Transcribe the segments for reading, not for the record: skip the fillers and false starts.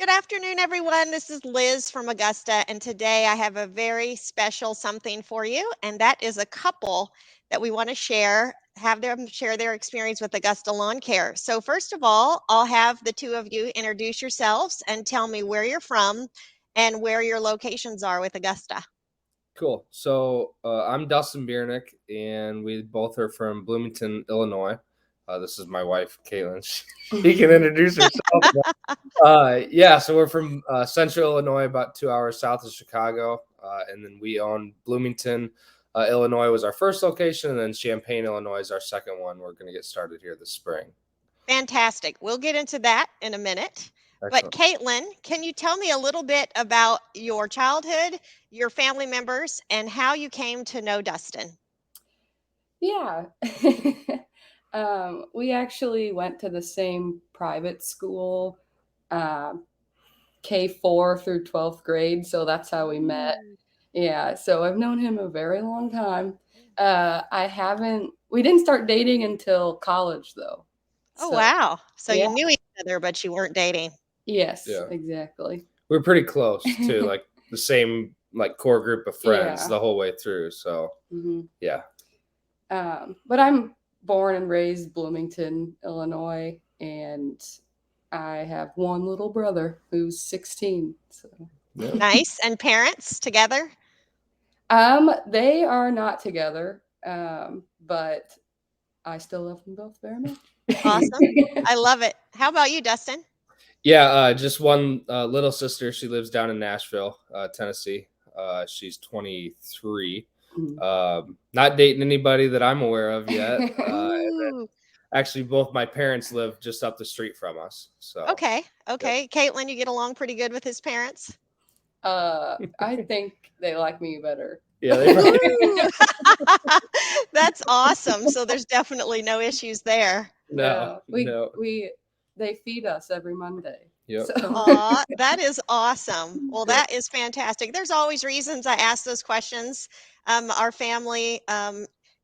Good afternoon, everyone. This is Liz from Augusta, and today I have a very special something for you, and that is a couple that we want to have them share their experience with Augusta Lawn Care. So, first of all, I'll have the two of you introduce yourselves and tell me where you're from and where your locations are with Augusta. Cool. So I'm Dustin Beernink, and we both are from Bloomington, Illinois. This is my wife, Kaitlyn. She can introduce herself. Yeah, so we're from Central Illinois, about 2 hours south of Chicago, and then we own Bloomington, Illinois was our first location, and then Champaign, Illinois is our second one. We're going to get started here this spring. Fantastic. We'll get into that in a minute. But Excellent. Kaitlyn, can you tell me a little bit about your childhood, your family members, and how you came to know Dustin? Yeah. We actually went to the same private school, uh, K4 through 12th grade. So that's how we met. Yeah. So I've known him a very long time. We didn't start dating until college though. Oh, So, wow. So yeah. you knew each other, but you weren't dating. Yes, Yeah. exactly. We're pretty close to like the same like core group of friends Yeah. the whole way through. So yeah. But I'm born and raised Bloomington, Illinois, and I have one little brother who's 16. So Yeah. Nice. And parents together? they are not together, but I still love them both very much. Awesome. I love it. How about you, Dustin? Yeah, just one little sister. She lives down in Nashville, Tennessee. She's 23. Not dating anybody that I'm aware of yet. Actually, both my parents live just up the street from us. So Okay. Kaitlyn, you get along pretty good with his parents? I think they like me better. Yeah, they probably Woo! That's awesome. So there's definitely no issues there. no. They feed us every Monday. Yep. So. Aw, that is awesome. Well, that is fantastic. There's always reasons I ask those questions. Our family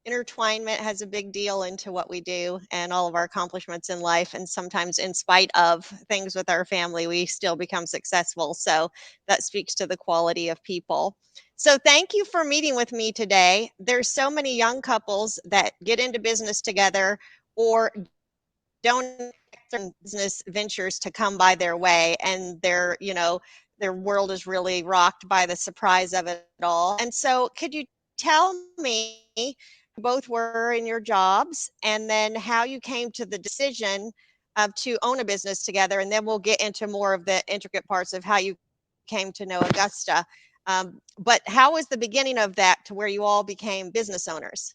intertwinement has a big deal into what we do and all of our accomplishments in life. And sometimes, in spite of things with our family, we still become successful. So that speaks to the quality of people. So thank you for meeting with me today. There's so many young couples that get into business together or don't expect certain business ventures to come by their way, and their world is really rocked by the surprise of it all. And so could you tell me both were in your jobs and then how you came to the decision to own a business together, and then we'll get into more of the intricate parts of how you came to know Augusta. But how was the beginning of that to where you all became business owners?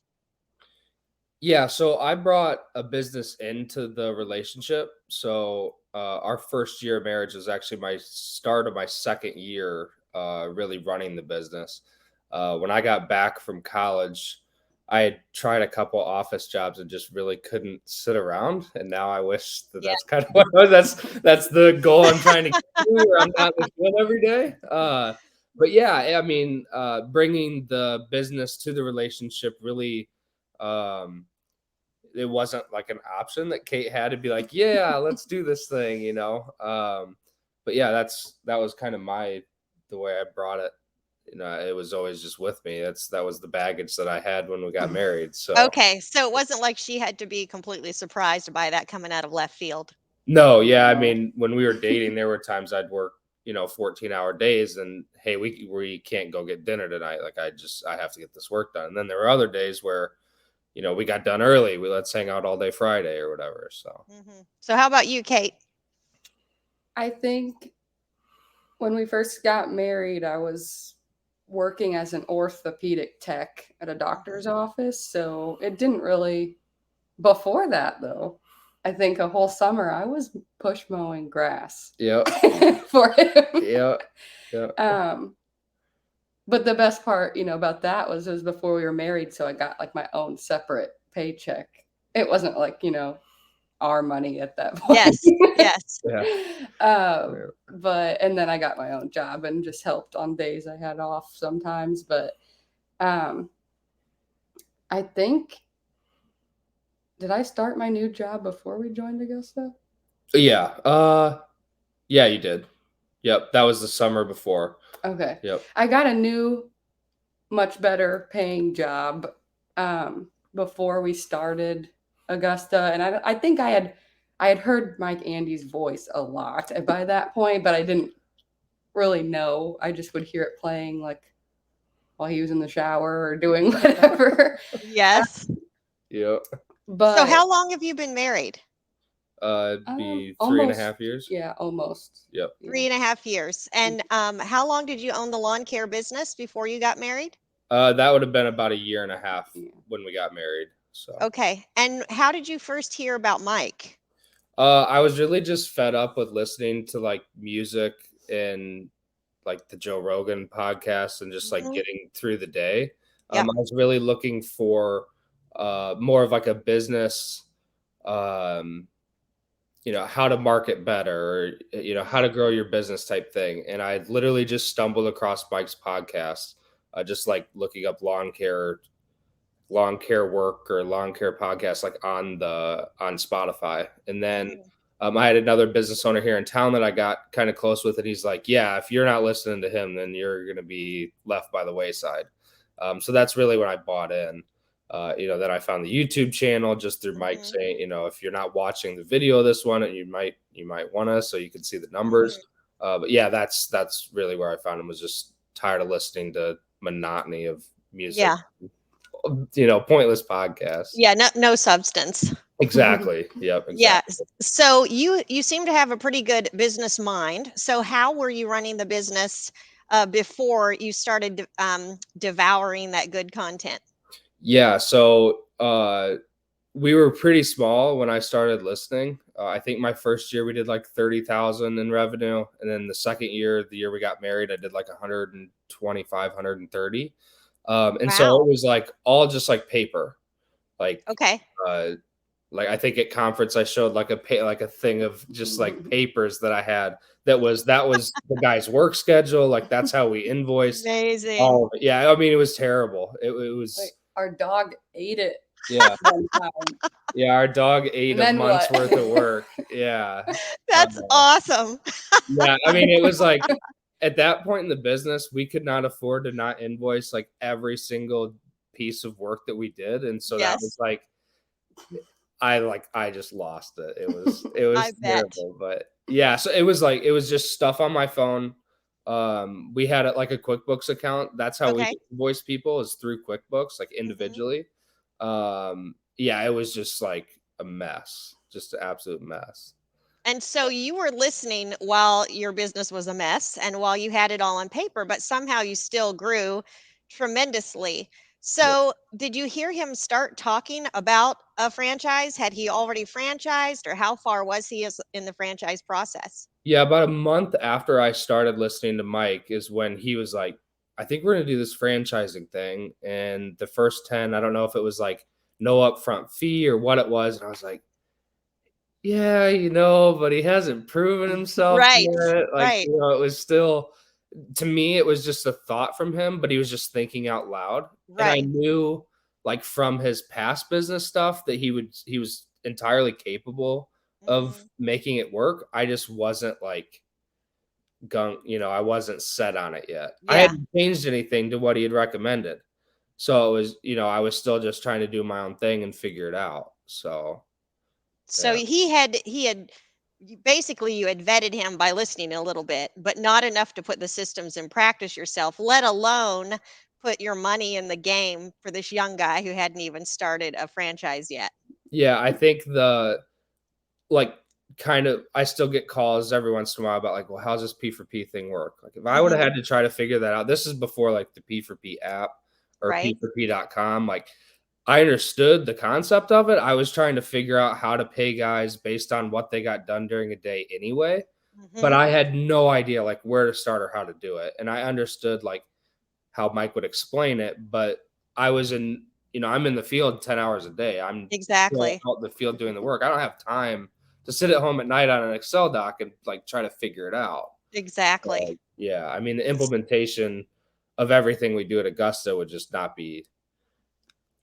Yeah, so I brought a business into the relationship. So our first year of marriage was actually my start of my second year really running the business. When I got back from college, I had tried a couple office jobs and just really couldn't sit around. And now I wish that's kind of what that's the goal I'm trying to get to, where I'm not in the field every day. But yeah, I mean, bringing the business to the relationship really. It wasn't like an option that Kate had to be like, yeah, let's do this thing. But yeah, that was kind of the way I brought it. It was always just with me. That was the baggage that I had when we got married. So Okay, so it wasn't like she had to be completely surprised by that coming out of left field. no, yeah, I mean, when we were dating, there were times I'd work 14-hour days, and hey, we can't go get dinner tonight. Like I have to get this work done. And then there were other days where we got done early. Let's hang out all day Friday or whatever. So, So how about you, Kate? I think when we first got married, I was working as an orthopedic tech at a doctor's office. So it didn't really, before that though, I think a whole summer I was push mowing grass. Yep. For him. Yep. But the best part, about that was it was before we were married. So I got like my own separate paycheck. It wasn't like, our money at that point. Yes. Yeah. And then I got my own job and just helped on days I had off sometimes. But I think, did I start my new job before we joined Augusta? Yeah. Yeah, you did. Yep, that was the summer before. Okay. Yep. I got a new, much better paying job before we started Augusta, and I think I had heard Mike Andy's voice a lot by that point, but I didn't really know. I just would hear it playing like while he was in the shower or doing whatever. Yes. Yep. But So how long have you been married? It'd be almost 3.5 years. Yeah, almost. Yep. 3.5 years. And how long did you own the lawn care business before you got married? That would have been about 1.5 years Yeah. when we got married. So Okay. And how did you first hear about Mike? I was really just fed up with listening to like music and like the Joe Rogan podcast and just like Mhm. getting through the day. Yep. I was really looking for more of like a business, how to market better, or, how to grow your business type thing. And I literally just stumbled across Mike's podcast, just like looking up lawn care work or lawn care podcast, like on Spotify. And then I had another business owner here in town that I got kind of close with, and he's like, yeah, if you're not listening to him, then you're going to be left by the wayside. So that's really when I bought in. Then I found the YouTube channel just through Mike saying, if you're not watching the video of this one, and you might want to, so you can see the numbers. But yeah, that's really where I found him, was just tired of listening to monotony of music. Yeah. Pointless podcasts. Yeah. No substance. Exactly. Yep. Exactly. Yeah. So you seem to have a pretty good business mind. So how were you running the business before you started devouring that good content? Yeah. So we were pretty small when I started listening. I think my first year we did like 30,000 in revenue, and then the second year, the year we got married, I did like 125, 130. And so it was like all just like paper, like okay. Like I think at conference I showed like a thing of just like papers that I had. That was the guy's work schedule. Like that's how we invoiced. Amazing. Oh yeah, I mean it was terrible. It was. Like, our dog ate it. Yeah. Yeah, our dog ate a month's worth of work. Yeah. That's awesome. Yeah, I mean it was like at that point in the business, we could not afford to not invoice like every single piece of work that we did, and so that was like. I just lost it. It was terrible, but yeah. So it was just stuff on my phone. We had like a QuickBooks account. That's how we invoice people, is through QuickBooks, like individually. Yeah, it was just like a mess, just an absolute mess. And so you were listening while your business was a mess and while you had it all on paper, but somehow you still grew tremendously. So did you hear him start talking about a franchise? Had he already franchised, or how far was he in the franchise process? Yeah, about a month after I started listening to Mike is when he was like, I think we're going to do this franchising thing. And the first 10, I don't know if it was like no upfront fee or what it was. And I was like, yeah, but he hasn't proven himself yet. Like, it was still, to me, it was just a thought from him, but he was just thinking out loud. And I knew, like, from his past business stuff that he was entirely capable of making it work. I just wasn't like I wasn't set on it yet. I hadn't changed anything to what he had recommended. So it was, I was still just trying to do my own thing and figure it out. So he had basically, you had vetted him by listening a little bit, but not enough to put the systems in practice yourself, let alone put your money in the game for this young guy who hadn't even started a franchise yet. Yeah, I think I still get calls every once in a while about like, well, how's this P4P thing work? Like if I would have had to try to figure that out, this is before like the P4P app or P4P.com. Like I understood the concept of it. I was trying to figure out how to pay guys based on what they got done during a day anyway. But I had no idea like where to start or how to do it. And I understood like how Mike would explain it, but I was I'm in the field 10 hours a day. I'm exactly out in the field doing the work. I don't have time to sit at home at night on an Excel doc and like try to figure it out. Exactly. Yeah. I mean, the implementation of everything we do at Augusta would just not be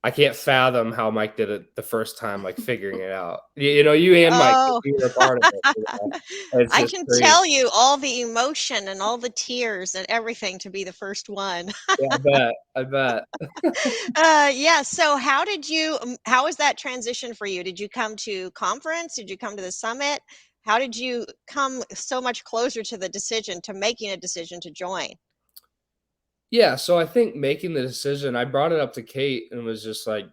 I can't fathom how Mike did it the first time, like figuring it out. You know, you and Mike, Oh, you were a part of it. You know? It's I just can crazy. tell you all the emotion and all the tears and everything to be the first one. Yeah, I bet. Yeah. So how was that transition for you? Did you come to conference? Did you come to the summit? How did you come so much closer to the decision, to making a decision to join? Yeah, so I think making the decision, I brought it up to Kate and was just like,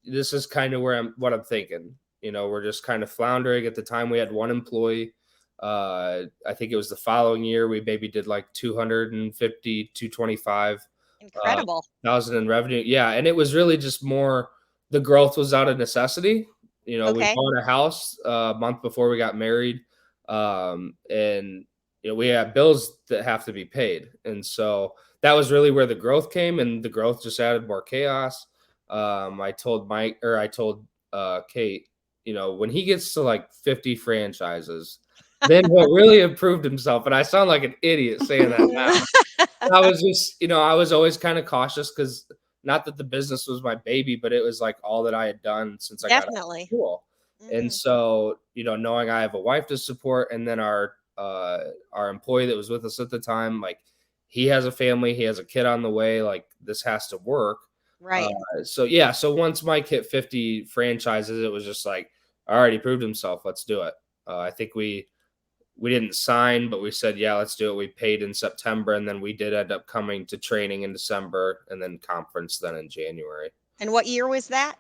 this is kind of what I'm thinking. You know, we're just kind of floundering. At the time we had one employee. I think it was the following year we maybe did like 250, 225 Incredible. thousand in revenue. Yeah, and it was really just more the growth was out of necessity. You know, we Okay. bought a house a month before we got married. And you know, we had bills that have to be paid. And so that was really where the growth came, and the growth just added more chaos. I told Kate, you know, when he gets to like 50 franchises, then he'll really improved himself. And I sound like an idiot saying that now. I was just, you know, I was always kind of cautious because not that the business was my baby, but it was like all that I had done since I got out of Definitely. school. And Mhm. so, you know, knowing I have a wife to support, and then our employee that was with us at the time, like he has a family, he has a kid on the way, like this has to work. Uh, Right. so yeah, so once Mike hit 50 franchises, it was just like, all right, he proved himself. Let's do it. I think we didn't sign, but we said, yeah, let's do it. We paid in September, and then we did end up coming to training in December, and then conference then in January. And what year was that?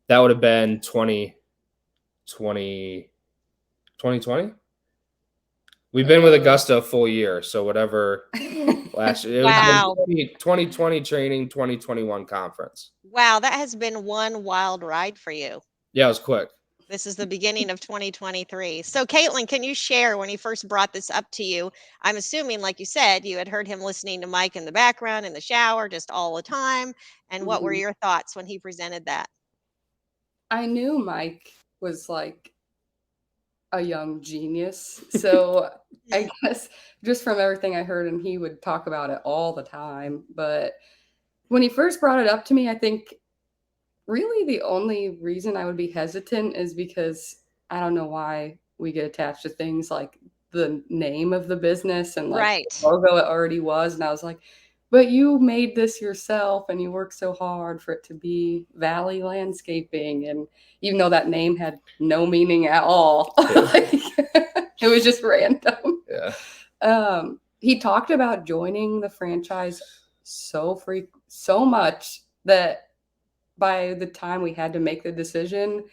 That would have been 2020. 2020. We've been with Augusta a full year, so whatever last year. It Wow. was 2020 training, 2021 conference. Wow, that has been one wild ride for you. Yeah, it was quick. This is the beginning of 2023. So, Kaitlyn, can you share when he first brought this up to you? I'm assuming, like you said, you had heard him listening to Mike in the background, in the shower, just all the time. And what were Mhm. your thoughts when he presented that? I knew Mike was like a young genius. So I guess just from everything I heard, and he would talk about it all the time. But when he first brought it up to me, I think really the only reason I would be hesitant is because I don't know why we get attached to things like the name of the business and like the Right. logo it already was. And I was like, but you made this yourself and you worked so hard for it to be Valley Landscaping. And even though that name had no meaning at all, like, it was just random. Yeah. He talked about joining the franchise so much that by the time we had to make the decision,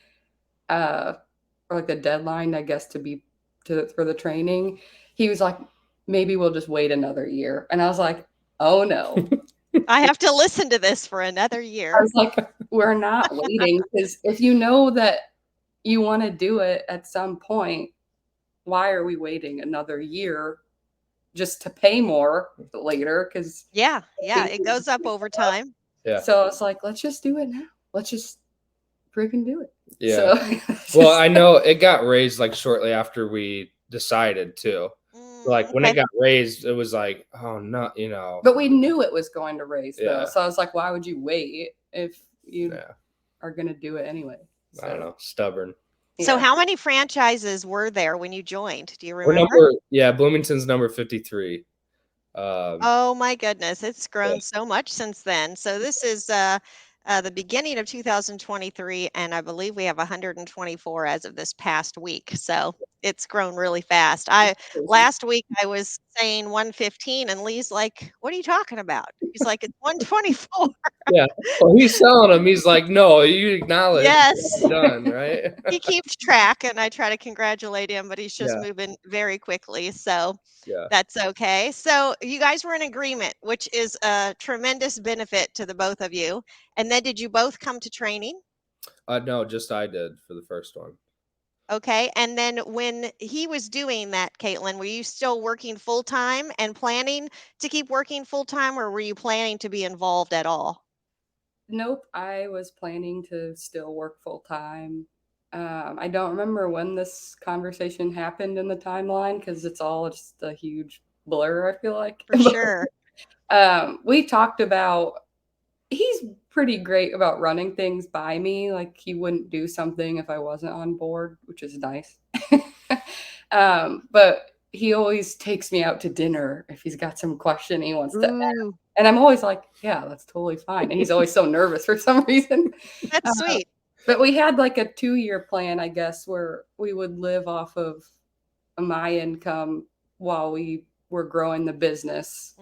or like the deadline, I guess, for the training, he was like, maybe we'll just wait another year. And I was like, oh no. I have to listen to this for another I year. was like, we're not waiting, because if you know that you want to do it at some point, why are we waiting another year just to pay more later? Because Yeah. Yeah. It goes up over time. Yeah. so I was like, let's just do it now. Let's just freaking do it. Yeah. So Well, I know it got raised like shortly after we decided too. Like when it Okay. got raised, it was like, oh no, you know. But we knew it was going to raise though. Yeah. So I was like, why would you wait if you Yeah. are going to do it anyway? I don't know, stubborn. So, Yeah. how many franchises were there when you joined? Do you We're remember? Bloomington's number 53. Oh my goodness, it's Yeah. grown so much since then. So this is the beginning of 2023, and I believe we have 124 as of this past week. So it's grown really fast. Last week I was saying 115, and Lee's like, "What are you talking about?" He's like, "It's 124." Yeah. Well, he's selling them. He's like, no, you acknowledge Yes. it's done, right? He keeps track, and I try to congratulate him, but he's just Yeah. moving very quickly. So Yeah. that's okay. So you guys were in agreement, which is a tremendous benefit to the both of you. And then did you both come to training? No, just I did for the first one. Okay. And then when he was doing that, Kaitlyn, were you still working full time and planning to keep working full time, or were you planning to be involved at all? Nope, I was planning to still work full time. I don't remember when this conversation happened in the timeline because it's all just a huge blur, I feel like. For sure. We talked about he's pretty great about running things by me. Like he wouldn't do something if I wasn't on board, which is nice. But he always takes me out to dinner if he's got some question he wants to ask. Ooh, And I'm always like, yeah, that's totally fine. And he's always so nervous for some reason. that's sweet. But we had like a 2-year plan, I guess, where we would live off of my income while we were growing the business.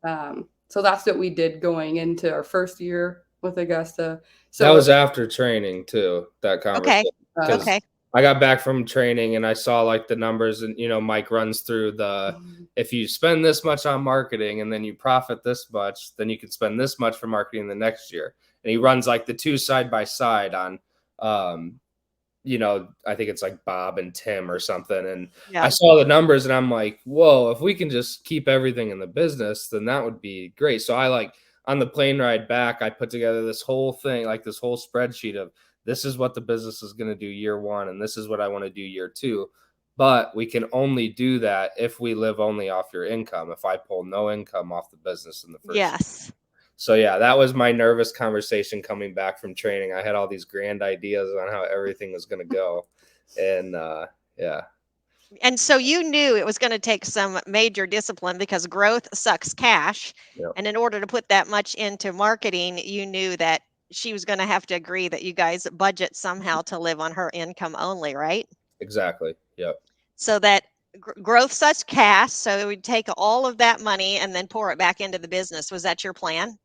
So that's what we did going into our first year with Augusta. So That was after training too, that conversation. Okay. Okay. I got back from training and I saw like the numbers, and Mike runs through the, if you spend this much on marketing and then you profit this much, then you can spend this much for marketing the next year. And he runs like the two side by side on I think it's like Bob and Tim or something. And Yeah. I saw the numbers and I'm like, whoa, if we can just keep everything in the business, then that would be great. So I like on the plane ride back, I put together this whole thing, like this whole spreadsheet of this is what the business is going to do year one. And this is what I want to do year two. But we can only do that if we live only off your income. If I pull no income off the business in the first year. Yes. So yeah, that was my nervous conversation coming back from training. I had all these grand ideas on how everything was going to go. And yeah. And so you knew it was going to take some major discipline because growth sucks cash. Yep. And in order to put that much into marketing, you knew that she was going to have to agree that you guys budget somehow to live on her income only, right? Exactly. Yep. So that growth sucks cash. So we'd take all of that money and then pour it back into the business. Was that your plan?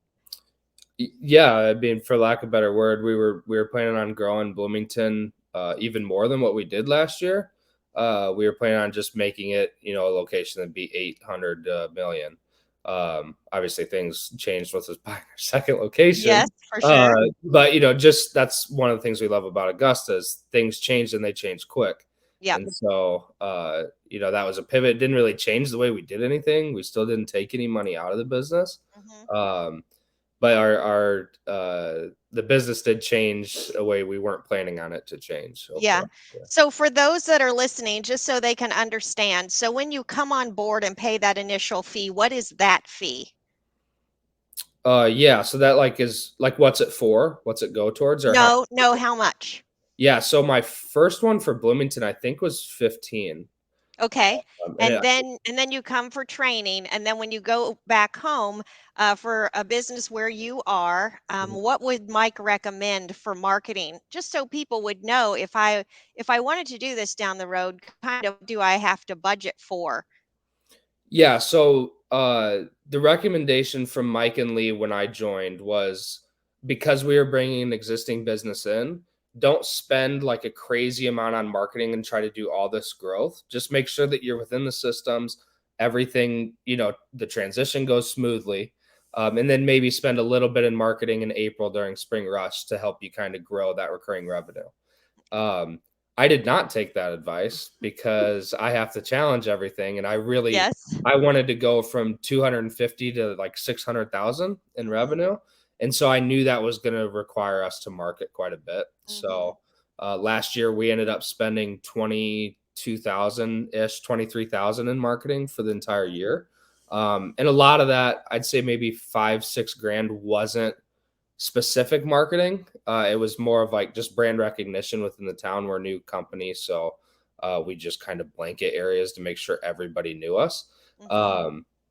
Yeah, I mean, for lack of a better word, we were planning on growing Bloomington even more than what we did last year. We were planning on just making it, a location that'd be 800 million. Obviously, things changed with us buying our second location. Yes, for sure. But just that's one of the things we love about Augusta is things change and they change quick. Yeah. And so, that was a pivot. It didn't really change the way we did anything. We still didn't take any money out of the business. But our the business did change a way we weren't planning on it to change. Yeah. So for those that are listening, just so they can understand, so when you come on board and pay that initial fee, what is that fee? Yeah. So that is what's it for? What's it go towards? Or no, how much? Yeah. So my first one for Bloomington, I think, was 15. Okay. And then you come for training. And then when you go back home for a business where you are, what would Mike recommend for marketing? Just so people would know if I wanted to do this down the road, kind of do I have to budget for? Yeah. So the recommendation from Mike and Lee when I joined was because we were bringing an existing business in, don't spend like a crazy amount on marketing and try to do all this growth. Just make sure that you're within the systems, everything, the transition goes smoothly. And then maybe spend a little bit in marketing in April during spring rush to help you kind of grow that recurring revenue. I did not take that advice because I have to challenge everything. And I wanted to go from 250 to like 600,000 in revenue. And so I knew that was going to require us to market quite a bit. So last year we ended up spending 22,000-ish, 23,000 in marketing for the entire year. And a lot of that, I'd say maybe $5-6 grand wasn't specific marketing. It was more of like just brand recognition within the town. We're a new company. So we just kind of blanket areas to make sure everybody knew us.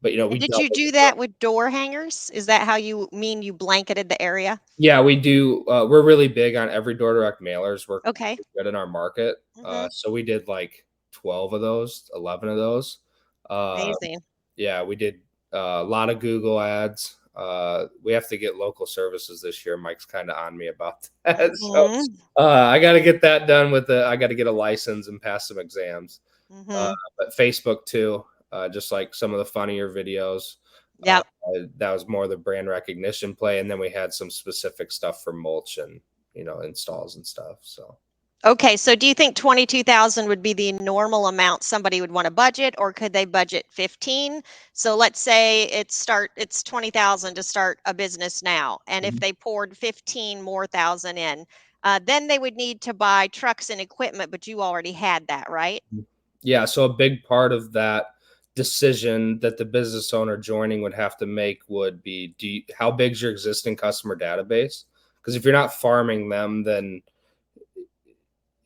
But did you do that with door hangers? Is that how you mean you blanketed the area? Yeah, we do. We're really big on every door direct mailers. We're okay. Good in our market. So we did like 12 of those, 11 of those. Amazing. Yeah, we did a lot of Google ads. We have to get local services this year. Mike's kind of on me about that. So I got to get that done I got to get a license and pass some exams. But Facebook too. Just like some of the funnier videos. Yeah. That was more the brand recognition play. And then we had some specific stuff for mulch and, installs and stuff. So. Okay. So do you think 22,000 would be the normal amount somebody would want to budget, or could they budget 15? So let's say it's 20,000 to start a business now. And if they poured 15 more thousand in, then they would need to buy trucks and equipment, but you already had that, right? Yeah. So a big part of that decision that the business owner joining would have to make would be, how big's your existing customer database? Because if you're not farming them, then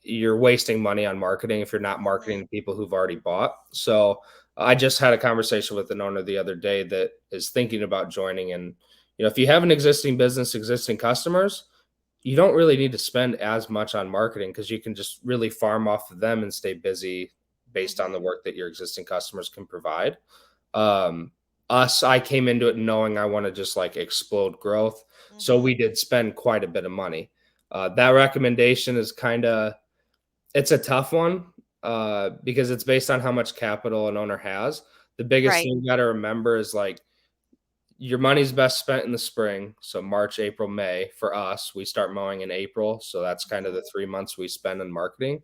you're wasting money on marketing if you're not marketing to people who've already bought. So I just had a conversation with an owner the other day that is thinking about joining. And, if you have an existing business, existing customers, you don't really need to spend as much on marketing because you can just really farm off of them and stay busy based on the work that your existing customers can provide. I came into it knowing I want to just like explode growth. So we did spend quite a bit of money. That recommendation is it's a tough one because it's based on how much capital an owner has. The biggest Right. thing you got to remember is like your money's best spent in the spring. So March, April, May. For us, we start mowing in April. So that's kind of the 3 months we spend in marketing,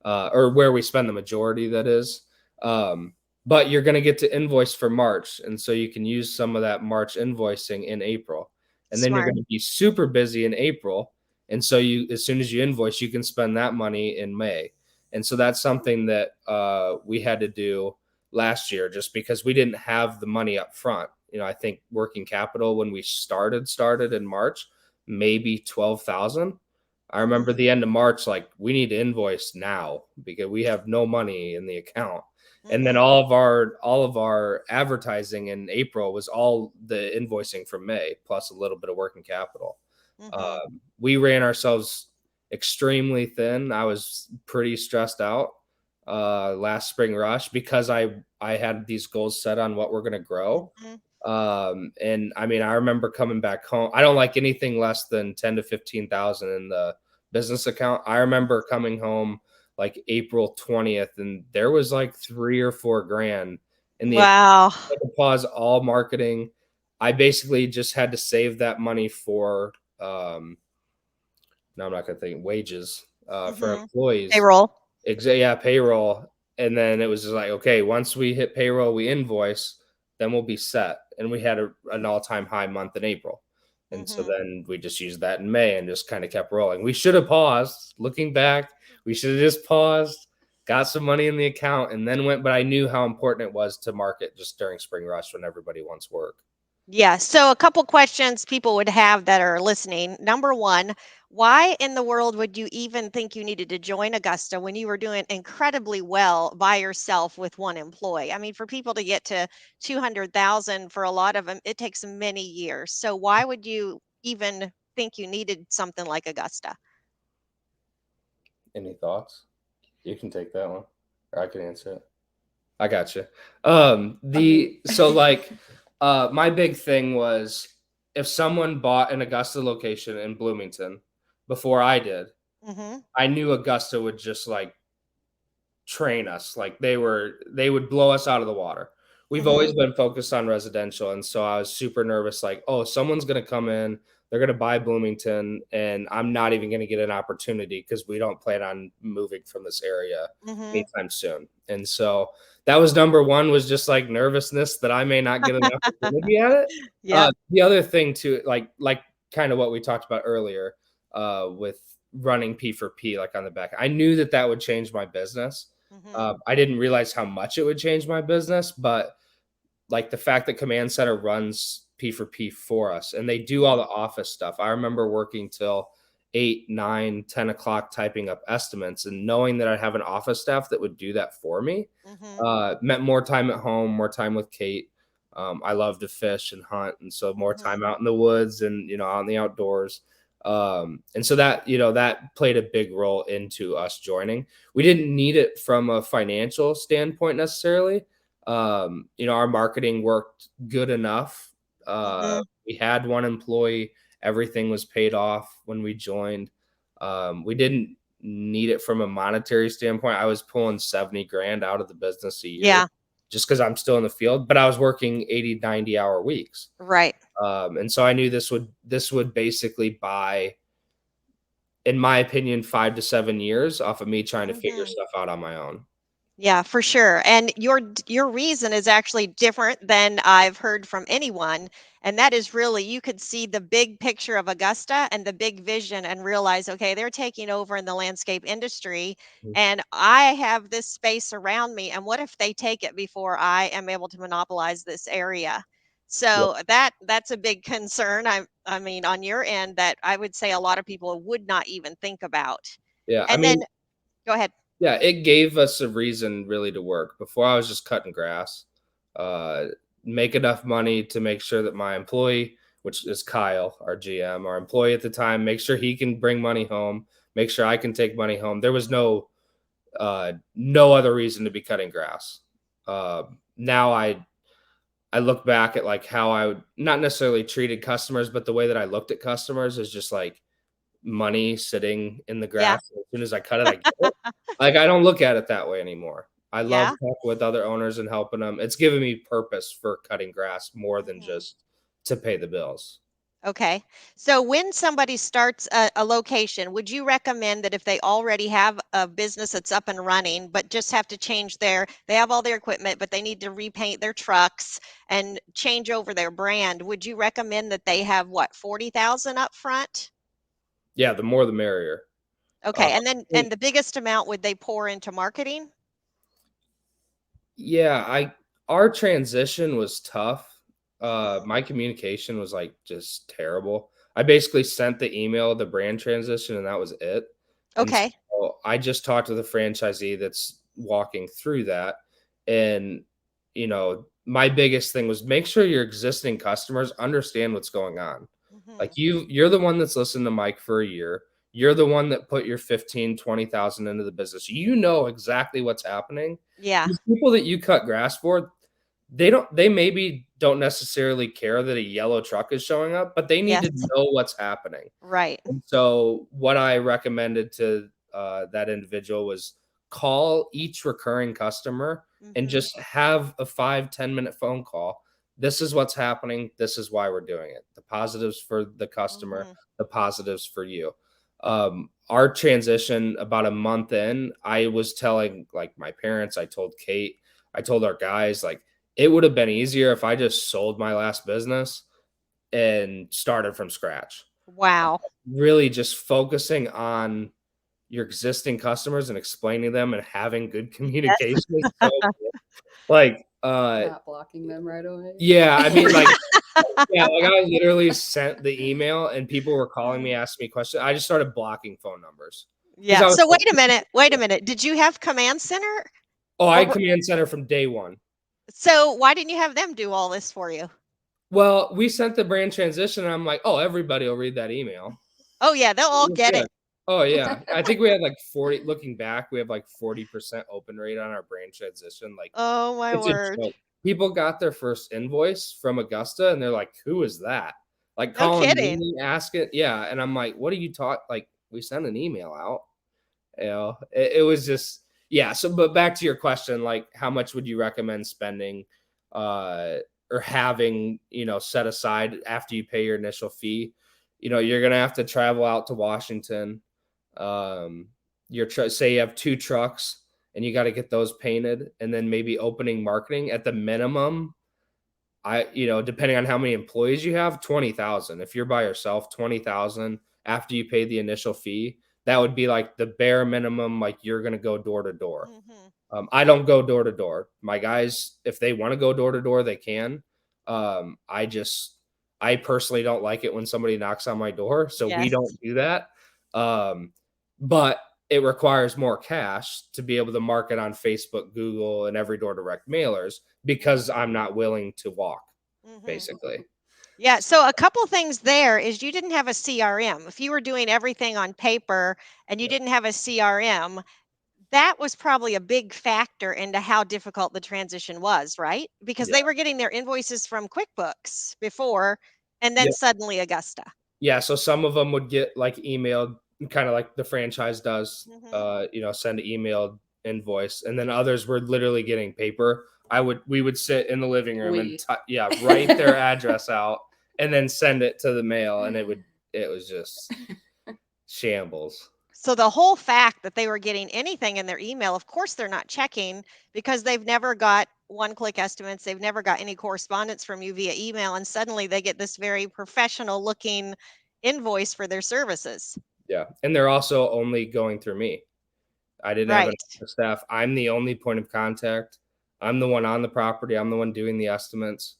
or where we spend the majority, that is. But you're going to get to invoice for March. And so you can use some of that March invoicing in April. And then you're Smart. going to be super busy in April. And so as soon as you invoice, you can spend that money in May. And so that's something that we had to do last year just because we didn't have the money up front. I think working capital when we started in March, maybe 12,000. I remember the end of March, like we need to invoice now because we have no money in the account. And then all of our advertising in April was all the invoicing from May plus a little bit of working capital. We ran ourselves extremely thin. I was pretty stressed out last spring rush because I had these goals set on what we're going to grow. And I mean, I remember coming back home. I don't like anything less than 10 to 15,000 in the business account. I remember coming home like April 20th and there was like 3 or 4 grand in the account. Wow. I had to pause all marketing. I basically just had to save that money for now I'm not going to think wages for employees. Payroll. Yeah, payroll. And then it was just like, okay, once we hit payroll, we invoice, then we'll be set. And we had an all-time high month in April. And so then we just used that in May and just kind of kept rolling. We should have paused. Looking back, we should have just paused, got some money in the account, and then went. But I knew how important it was to market just during spring rush when everybody wants work. Yeah. So a couple questions people would have that are listening. Number one, why in the world would you even think you needed to join Augusta when you were doing incredibly well by yourself with one employee? I mean, for people to get to 200,000 for a lot of them, it takes many years. So why would you even think you needed something like Augusta? Any thoughts? You can take that one, or I can answer it. I got you. My big thing was if someone bought an Augusta location in Bloomington before I did, I knew Augusta would just like train us. Like they would blow us out of the water. We've always been focused on residential. And so I was super nervous, like, oh, someone's going to come in, they're going to buy Bloomington, and I'm not even going to get an opportunity because we don't plan on moving from this area anytime soon. And so that was number one, was just like nervousness that I may not get an opportunity at it. Yeah. The other thing too, like kind of what we talked about earlier with running P for P, like on the back, I knew that would change my business. I didn't realize how much it would change my business, but like the fact that Command Center runs P for P for us and they do all the office stuff. I remember working till 8, 9, 10 o'clock typing up estimates, and knowing that I'd have an office staff that would do that for me meant more time at home, more time with Kate. I love to fish and hunt, and so more time out in the woods and out in the outdoors. And so that played a big role into us joining. We didn't need it from a financial standpoint necessarily. Our marketing worked good enough. We had one employee, everything was paid off when we joined. We didn't need it from a monetary standpoint. I was pulling 70 grand out of the business a year just because I'm still in the field, but I was working 80, 90 hour weeks. Right. And so I knew this would basically buy, in my opinion, 5 to 7 years off of me trying to figure stuff out on my own. Yeah, for sure. And your reason is actually different than I've heard from anyone. And that is really you could see the big picture of Augusta and the big vision and realize, okay, they're taking over in the landscape industry Mhm. and I have this space around me. And what if they take it before I am able to monopolize this area? Yeah. So that's a big concern. I mean, on your end that I would say a lot of people would not even think about. Yeah. I And then mean, go ahead. yeah, it gave us a reason really to work. Before I was just cutting grass, uh, make enough money to make sure that my employee, which is Kyle, our GM, our employee at the time, make sure he can bring money home, make sure I can take money home. There was no other reason to be cutting grass. Now I look back at like how I would not necessarily treated customers, but the way that I looked at customers is just like money sitting in the Yeah. grass. As soon as I cut it, I get it. Like, I don't look at it that way anymore. I love Yeah. talking with other owners and helping them. It's given me purpose for cutting grass more than Mhm. just to pay the bills. Okay. So when somebody starts a location, would you recommend that if they already have a business that's up and running, but just have to they have all their equipment, but they need to repaint their trucks and change over their brand, would you recommend that they have what, 40,000 up front? Yeah, the more the merrier. Uh, Okay. And the biggest amount would they pour into marketing? Yeah, I our transition was tough. Mhm. My communication was like just terrible. I basically sent the email, the brand transition, and that was it. And Okay. so I just talked to the franchisee that's walking through that. And, my biggest thing was make sure your existing customers understand what's going on. Like Mhm. you're the one that's listened to Mike for a year. You're the one that put your 15, 20,000 into the business. You know exactly what's happening. Yeah. These people that you cut grass for, they maybe don't necessarily care that a yellow truck is showing up, but they need Yes. to know what's happening. Right. And so what I recommended to that individual was call each recurring customer and Mhm. just have a 5-10 minute phone call. This is what's happening. This is why we're doing it. The positives for the customer, Mhm. the positives for you. Our transition about a month in, I was telling like my parents, I told Kate, I told our guys, like it would have been easier if I just sold my last business and started from scratch. Wow. Really just focusing on your existing customers and explaining them and having good Yes. communication is so like, Not blocking them right away. yeah, I mean, like, yeah, like I literally sent the email and people were calling me, asking me questions. I just started blocking phone numbers because Yeah. I was So like, wait a minute. Wait a minute. Did you have command center? oh, I Or had command center from day one. so why didn't you have them do all this for you? Well, we sent the brand transition and I'm like, oh, everybody will read that email. Oh yeah, they'll all get Yeah. it. Oh, yeah. I think we had like 40 looking back, we have like 40% open rate on our brand transition. Like, Oh my it's a word. joke. People got their first invoice from Augusta and they're like, "Who is that?" Like No calling kidding. me, asking, yeah. And I'm like, "What are you talk?" Like, we sent an email out. It was just, yeah. So, but back to your question, like, how much would you recommend spending, uh, or having, set aside after you pay your initial fee? You're gonna have to travel out to Washington. Um, say you have two trucks and you got to get those painted, and then maybe opening marketing at the minimum. Depending on how many employees you have, 20,000. If you're by yourself, 20,000 after you pay the initial fee, that would be like the bare minimum. Like you're gonna go door to door. Mhm. I don't go door to door. My guys, if they want to go door to door, they can. I personally don't like it when somebody knocks on my door, so we Yes. don't do that. Um, but it requires more cash to be able to market on Facebook, Google, and every door direct mailers because Mhm. I'm not willing to walk, Mhm. basically. Yeah, so a couple things there is you didn't have a CRM. If you were doing everything on paper and you Yeah. didn't have a CRM, that was probably a big factor into how difficult the transition was, right? Because Yeah. they were getting their invoices from QuickBooks before and then Yeah. suddenly Augusta. Yeah, so some of them would get like emailed, kind of like the franchise does, Mhm. send an emailed invoice, and then others were literally getting paper. We would sit in the living room and We. write their address out and then send it to the mail, and it was just shambles. So the whole fact that they were getting anything in their email, of course they're not checking because they've never got one-click estimates. They've never got any correspondence from you via email, and suddenly they get this very professional looking invoice for their services. Yeah. And they're also only going through me. I didn't have Right. enough staff. I'm the only point of contact. I'm the one on the property. I'm the one doing the estimates.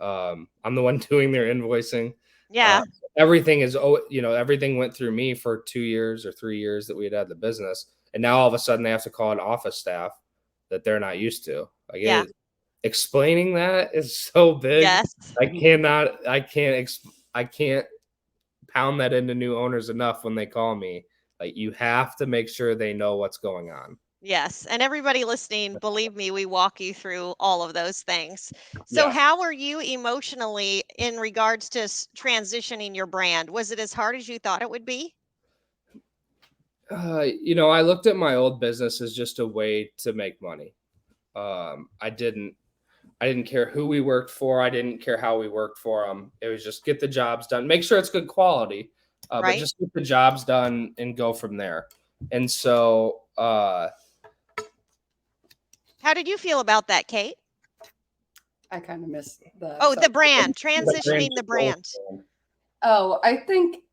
I'm the one doing their invoicing. Yeah. Everything is, everything went through me for 2 years or 3 years that we had the business. And now all of a sudden they have to call an office staff that they're not used to. Like, Yeah. explaining that is so big. Yes. I can't pound that into new owners enough when they call me. Like, you have to make sure they know what's going on. Yes. And everybody listening, believe me, we walk you through all of those things. So, Yeah. how were you emotionally in regards to transitioning your brand? Was it as hard as you thought it would be? I looked at my old business as just a way to make money. I didn't care who we worked for. I didn't care how we worked for them. It was just get the jobs done, make sure it's good quality, but Right. just get the jobs done and go from there. And so, How did you feel about that, Kate? I kind of missed the. Oh, sorry. the brand, transitioning the brand. Oh, I think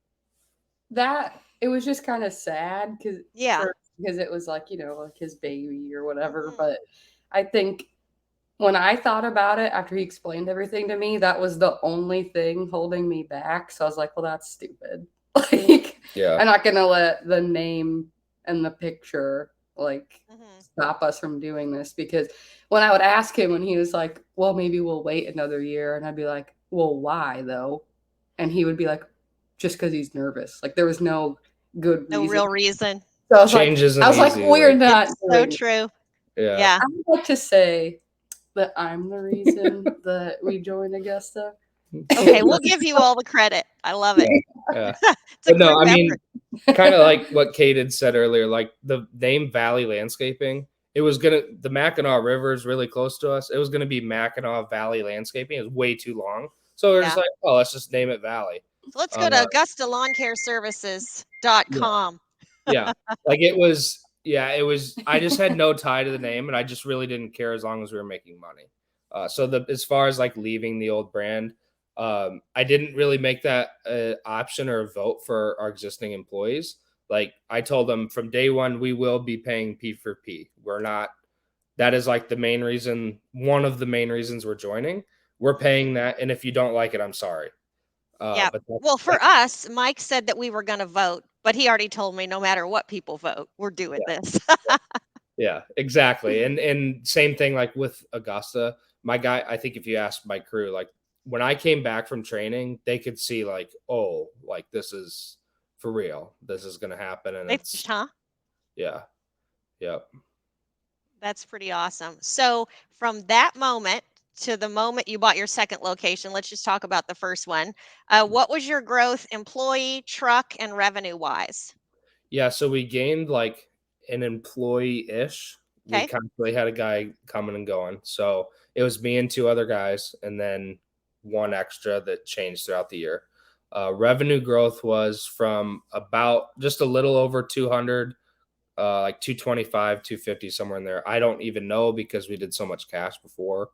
that it was just kind of sad because it was like, like his baby or whatever. Mhm. But I think when I thought about it after he explained everything to me, that was the only thing holding me back. So I was like, well, that's stupid. Like, Yeah. I'm not gonna let the name and the picture Mhm. stop us from doing this, because when I would ask him when he was like, well, maybe we'll wait another year, and I'd be like, well, why though? And he would be like, just because he's nervous. Like, there was no good reason. No real reason. So I was Change isn't like, easy, we're like- not It's so doing true. Yeah. Yeah. I would like to say that I'm the reason that we joined Augusta. Okay, we'll give you all the credit. I love it. Yeah. It's a But no, group I mean, effort. kind of like what Kate had said earlier, like the name Valley Landscaping, the Mackinac River is really close to us. It was going to be Mackinac Valley Landscaping. It was way too long. So we're just like, oh, let's just name it Valley. So let's go to AugustaLawnCareServices.com. Yeah. Like it was, I just had no tie to the name, and I just really didn't care as long as we were making money. As far as like leaving the old brand, I didn't really make that option or a vote for our existing employees. Like I told them from day one, we will be paying P for P. That is like one of the main reasons we're joining. We're paying that. And if you don't like it, I'm sorry. Yeah. But Well, for us, Mike said that we were going to vote, but he already told me no matter what people vote, we're doing this. Yeah, exactly. And same thing like with Augusta. My guy, I think if you ask my crew, like when I came back from training, they could see like, oh, like this is for real. This is going to happen. And it's, Huh? yeah. Yep. That's pretty awesome. So from that moment to the moment you bought your second location, let's just talk about the first one. What was your growth employee, truck, and revenue wise? Yeah. So we gained like an employee-ish. We Okay. constantly had a guy coming and going. So it was me and 2 other guys, and then 1 extra that changed throughout the year. Revenue growth was from about just a little over 200, like 225, 250, somewhere in there. I don't even know because we did so much cash before.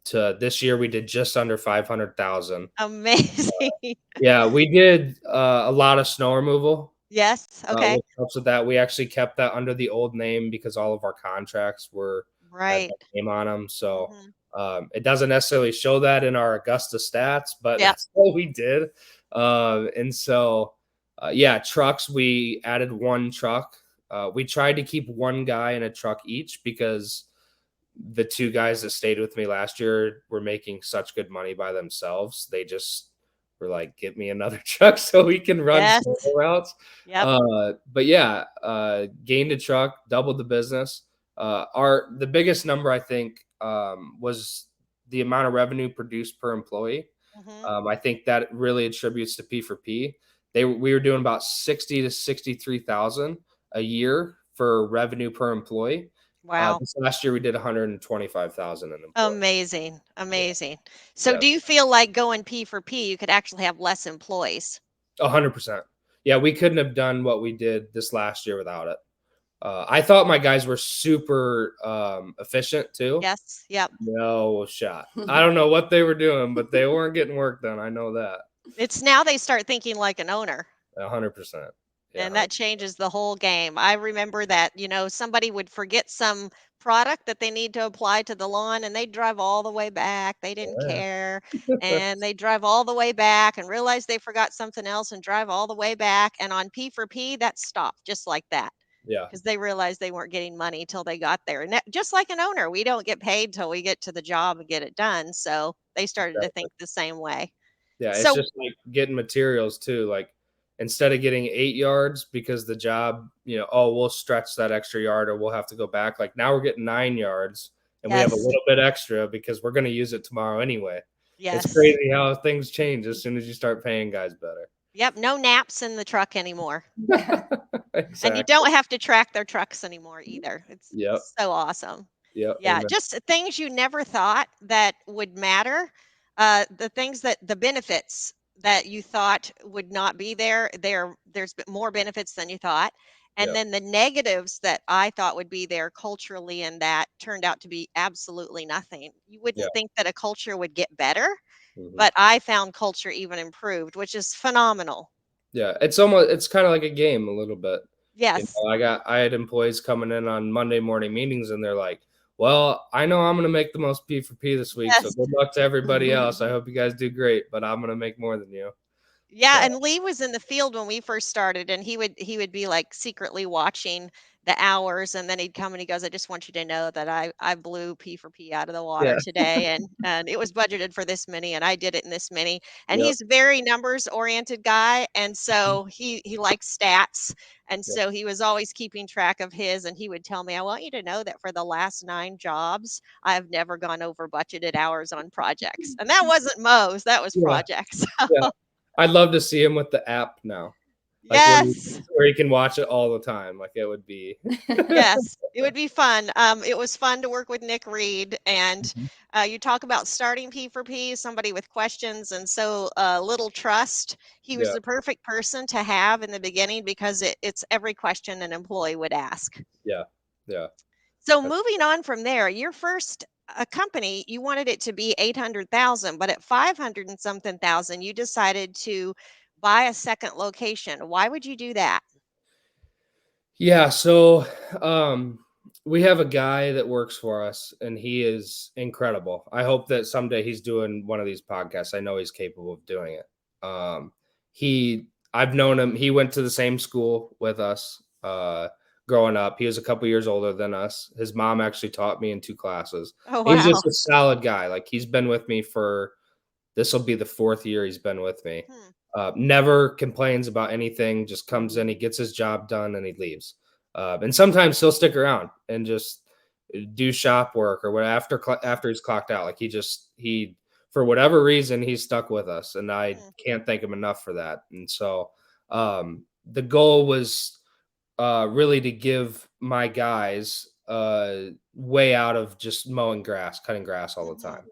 To this year, we did just under 500,000. Amazing. Yeah, we did a lot of snow removal. Yes. Okay. Which helps with that. We actually kept that under the old name because all of our contracts had Right. that name on them. So it doesn't necessarily show that in our Augusta stats, but that's what we did. And so, trucks, we added 1 truck. We tried to keep 1 guy in a truck each because the 2 guys that stayed with me last year were making such good money by themselves. They just were like, get me another truck so we can run snow routes. Yep. But gained a truck, doubled the business. The biggest number I think was the amount of revenue produced per employee. I think that really attributes to P for P. We were doing about 60 to 63,000 a year for revenue per employee. Wow. This last year we did 125,000 in employees. Amazing. So do you feel like going P for P, you could actually have less employees? 100%. Yeah, we couldn't have done what we did this last year without it. I thought my guys were super efficient too. Yes. Yep. No shot. I don't know what they were doing, but they weren't getting work done. I know that. It's now they start thinking like an owner. 100%. Yeah. And that changes the whole game. I remember that, somebody would forget some product that they need to apply to the lawn and they'd drive all the way back. They didn't Yeah. care. And they drive all the way back and realize they forgot something else and drive all the way back. And on P for P, that stopped just like that Yeah. because they realized they weren't getting money till they got there. And just like an owner, we don't get paid till we get to the job and get it done. So they started to Exactly. think the same way. Yeah. It's So, just like getting materials too. Like instead of getting 8 yards because the job, we'll stretch that extra yard or we'll have to go back. Like now we're getting 9 yards and we have a yes, little bit extra because we're going to use it tomorrow anyway. It's yes. crazy how things change as soon as you start paying guys better. Yep, no naps in the truck anymore. Exactly. And you don't have to track their trucks anymore either. It's Yep. so awesome. Yep. Yeah, Amen. just things you never thought that would matter. The benefits that you thought would not be there's more benefits than you thought. And Yep. then the negatives that I thought would be there culturally and that turned out to be absolutely nothing. You wouldn't Yep. think that a culture would get better, Mhm. but I found culture even improved, which is phenomenal. Yeah, it's kind of like a game a little bit. Yes. I had employees coming in on Monday morning meetings and they're like, "Well, I know I'm going to make the most P for P this week, so Yes. good luck to everybody else. I hope you guys do great, but I'm going to make more than you." Yeah, So, and Lee was in the field when we first started, and he would be like secretly watching the hours, and then he'd come and he goes, "I just want you to know that I blew P for P out of the water yeah. today, and it was budgeted for this many, and I did it in this many." And Yep. he's a very numbers oriented guy, and so he likes stats, and Yep. so he was always keeping track of his, and he would tell me, "I want you to know that for the last 9 jobs, I have never gone over budgeted hours on projects," and that wasn't mows, that was Yeah. projects. Yeah. I'd love to see him with the app now. Like Yes. where you can watch it all the time. Like it would be Yes, it would be fun. It was fun to work with Nick Reed, and Mhm. you talk about starting P for P, somebody with questions and so little trust. He was Yeah. the perfect person to have in the beginning because it's every question an employee would ask. Yeah. Yeah. So That's moving on from there, your first company, you wanted it to be 800,000, but at 500 and something thousand, you decided to buy a second location. Why would you do that? Yeah, so we have a guy that works for us and he is incredible. I hope that someday he's doing one of these podcasts. I know he's capable of doing it. I've known him. He went to the same school with us growing up. He was a couple years older than us. His mom actually taught me in 2 classes. Oh, He's wow. just a solid guy. Like he's been with me for this will be the 4th year he's been with me. Hmm. Never complains about anything, just comes in, he gets his job done, and he leaves. And sometimes he'll stick around and just do shop work or what after he's clocked out. Like he for whatever reason he's stuck with us, and I Hmm. can't thank him enough for that. And so the goal was really to give my guys way out of just mowing grass, cutting grass all the Mhm. time.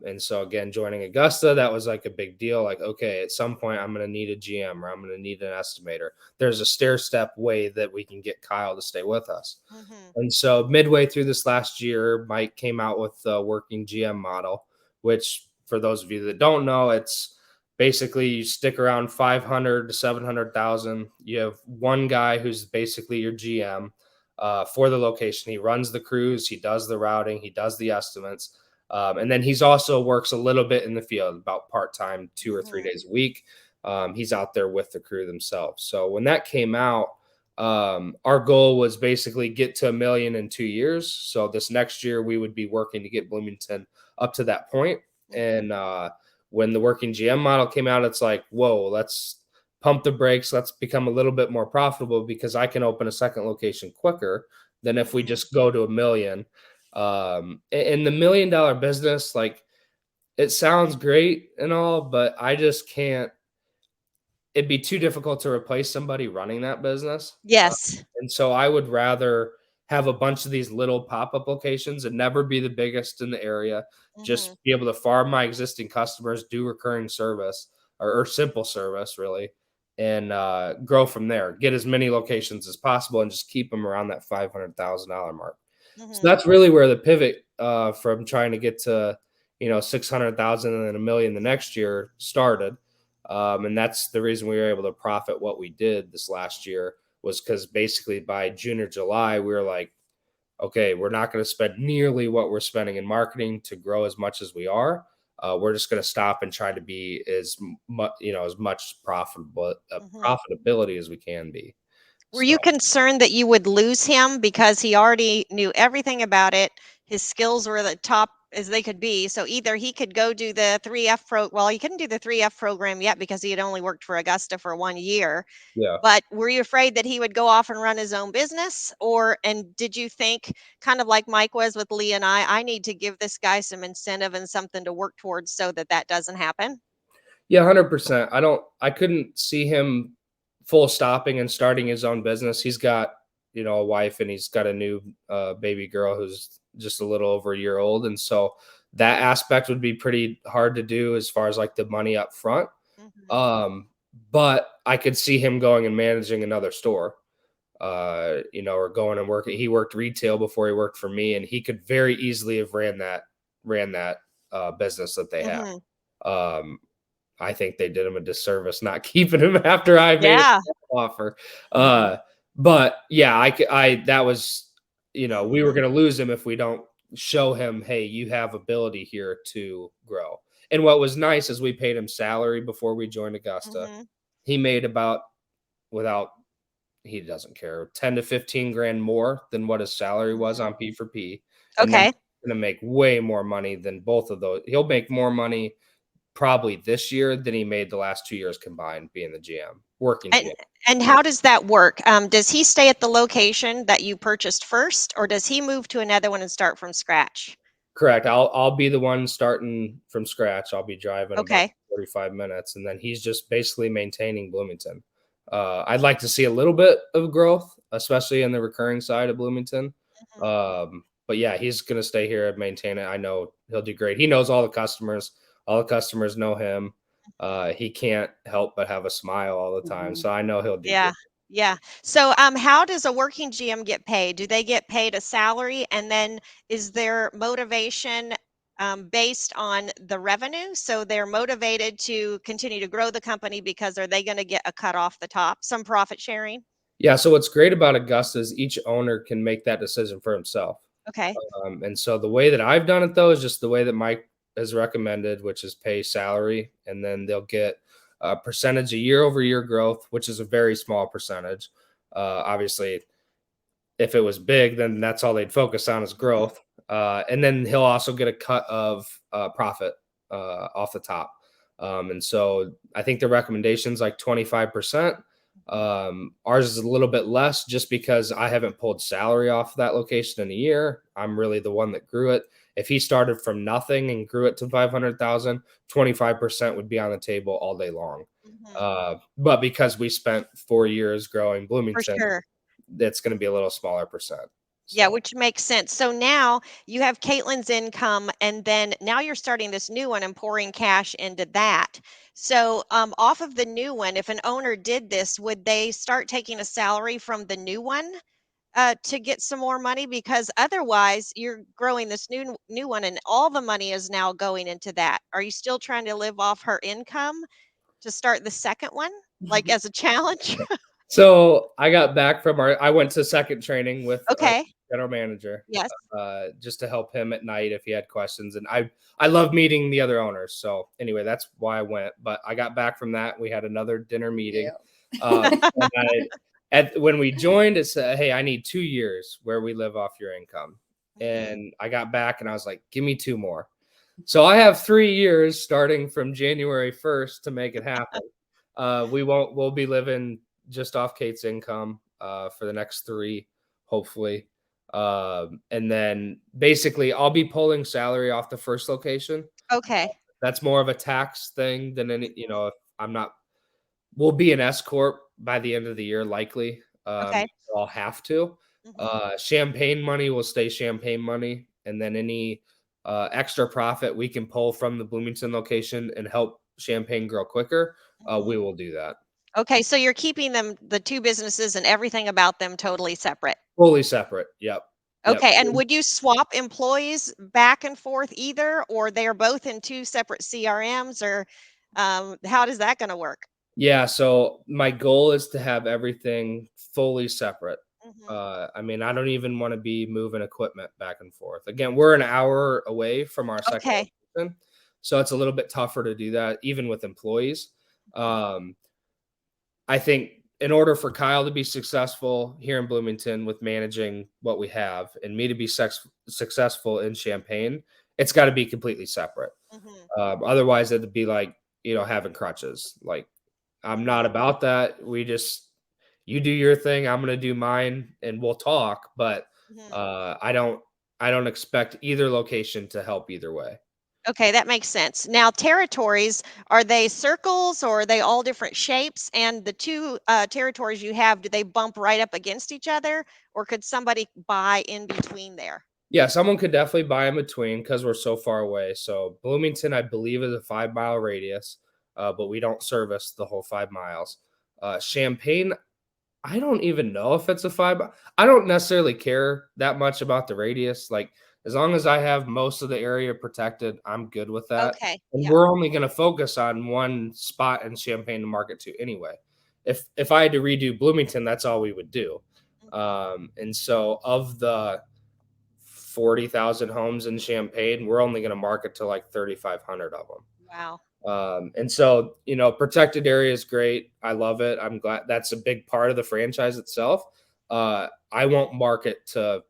And so again, joining Augusta, that was like a big deal. Like, okay, at some point I'm going to need a GM or I'm going to need an estimator. There's a stair step way that we can get Kyle to stay with us. Mhm. And so midway through this last year, Mike came out with the working GM model, which for those of you that don't know, it's basically you stick around 500 to 700,000. You have one guy who's basically your GM for the location. He runs the crews, he does the routing, he does the estimates. And then he's also works a little bit in the field, about part-time, 2 or 3 Mhm. days a week. He's out there with the crew themselves. So when that came out, our goal was basically get to 1 million in 2 years. So this next year we would be working to get Bloomington up to that point. Mhm. And when the working GM model came out, it's like, whoa, let's pump the brakes. Let's become a little bit more profitable because I can open a second location quicker than if we Mhm. just go to 1 million. In the $1 million business, like it sounds great and all, but I just can't. It'd be too difficult to replace somebody running that business. Yes. And so I would rather have a bunch of these little pop-up locations and never be the biggest in the area. Mhm. Just be able to farm my existing customers, do recurring service or simple service, really. and grow from there. Get as many locations as possible and just keep them around that $500,000 mark. So Mhm. that's really where the pivot from trying to get to 600,000 and then a million the next year started. And that's the reason we were able to profit what we did this last year, was because basically by June or July, we were like, okay, we're not going to spend nearly what we're spending in marketing to grow as much as we are. We're just going to stop and try to be as much, as much Mhm. profitability as we can be. Were So you concerned that you would lose him because he already knew everything about it? His skills were the top as they could be. So either he could go do the 3F well, he couldn't do the 3F program yet because he had only worked for Augusta for 1 year. yeah. But were you afraid that he would go off and run his own business? And did you think, kind of like Mike was with Lee and I need to give this guy some incentive and something to work towards so that that doesn't happen? Yeah, 100%. I couldn't see him full stopping and starting his own business. He's got, a wife, and he's got a new baby girl who's just a little over a year old. And so that aspect would be pretty hard to do as far as like the money up front. Mhm. Um, but I could see him going and managing another store, or going and working. He worked retail before he worked for me, and he could very easily have ran that business that they have. Mhm. Um, I think they did him a disservice not keeping him after I made Yeah. an offer. But yeah, that was, we were Mhm. going to lose him if we don't show him, hey, you have ability here to grow. And what was nice is we paid him salary before we joined Augusta. Mhm. He made about, without, he doesn't care, 10 to 15 grand more than what his salary was Mhm. on P for P. And then Okay. he's going to make way more money than both of those. He'll make more money probably this year than he made the last 2 years combined being the GM, working And GM. and how does that work? Does he stay at the location that you purchased first, or does he move to another one and start from scratch? Correct. I'll be the one starting from scratch. I'll be driving about Okay. 45 minutes, and then he's just basically maintaining Bloomington. I'd like to see a little bit of growth, especially in the recurring side of Bloomington. Mhm. But yeah, he's gonna stay here and maintain it. I know he'll do great. He knows all the customers. All the customers know him. He can't help but have a smile all the time, Mhm. so I know he'll do Yeah. great. Yeah. So, how does a working GM get paid? Do they get paid a salary? And then is their motivation based on the revenue? So they're motivated to continue to grow the company because are they going to get a cut off the top, some profit sharing? Yeah. So what's great about Augusta is each owner can make that decision for himself. Okay. And so the way that I've done it though is just the way that Mike has recommended, which is pay salary, and then they'll get a percentage of year over year growth, which is a very small percentage. Obviously, if it was big, then that's all they'd focus on is Mhm. growth. And then he'll also get a cut of profit off the top. And so I think the recommendation's like 25%. Ours is a little bit less just because I haven't pulled salary off that location in a year. I'm really the one that grew it. If he started from nothing and grew it to 500,000, 25% would be on the table all day long. Mhm. But because we spent 4 years growing For Bloomington, sure. it's going to be a little smaller percent. Yeah, So which makes sense. So now you have Kaitlyn's income, and then now you're starting this new one and pouring cash into that. So, off of the new one, if an owner did this, would they start taking a salary from the new one to get some more money? Because otherwise, you're growing this new one, and all the money is now going into that. Are you still trying to live off her income to start the second one, like as a challenge? so I got back from I went to second training with our Okay. general manager, Yes. just to help him at night if he had questions. And I love meeting the other owners. So anyway, that's why I went. But I got back from that. We had another dinner meeting. Yeah. And when we joined, it said, "Hey, I need 2 years where we live off your income." Mhm. And I got back and I was like, "Give me 2 more." So I have 3 years starting from January 1st to make it happen. We'll be living just off Kate's income for the next three, hopefully. And then basically I'll be pulling salary off the first location. Okay. That's more of a tax thing than any, if I'm not, we'll be an S corp by the end of the year, likely. Okay. So I'll have to. Mhm. Champagne money will stay champagne money, and then any extra profit we can pull from the Bloomington location and help Champagne grow quicker, we Mhm. will do that. Okay, so you're keeping the two businesses and everything about them totally separate. Fully separate. Yep. Yep. Okay, and would you swap employees back and forth either, or they are both in two separate CRMs, or how does that going to work? Yeah, so my goal is to have everything fully separate. Hmm. I mean, I don't even want to be moving equipment back and forth. Again, we're an hour away from our second Okay. location, so it's a little bit tougher to do that, even with employees. Mhm. Um, I think in order for Kyle to be successful here in Bloomington with managing what we have, and me to be successful in Champaign, it's got to be completely separate. Mhm. Otherwise, it'd be like having crutches. Like I'm not Mhm. about that. You do your thing, I'm gonna do mine, and we'll talk. But Mhm. I don't expect either location to help either way. Okay, that makes sense. Now, territories, are they circles or are they all different shapes? And the two territories you have, do they bump right up against each other, or could somebody buy in between there? Yeah, someone could definitely buy in between because we're so far away. So Bloomington, I believe, is a 5 mile radius, but we don't service the whole 5 miles. Champaign, I don't even know if it's a 5. I don't necessarily care that much about the radius. Like as long as I have most of the area protected, I'm good with that. Okay. And Yeah. we're only going to focus on one spot in Champaign to market to anyway. If I had to redo Bloomington, that's all we would do. Mhm. And so of the 40,000 homes in Champaign, we're only going to market to like 3,500 of them. Wow. And so, protected area is great. I love it. I'm glad that's a big part of the franchise itself. I won't market to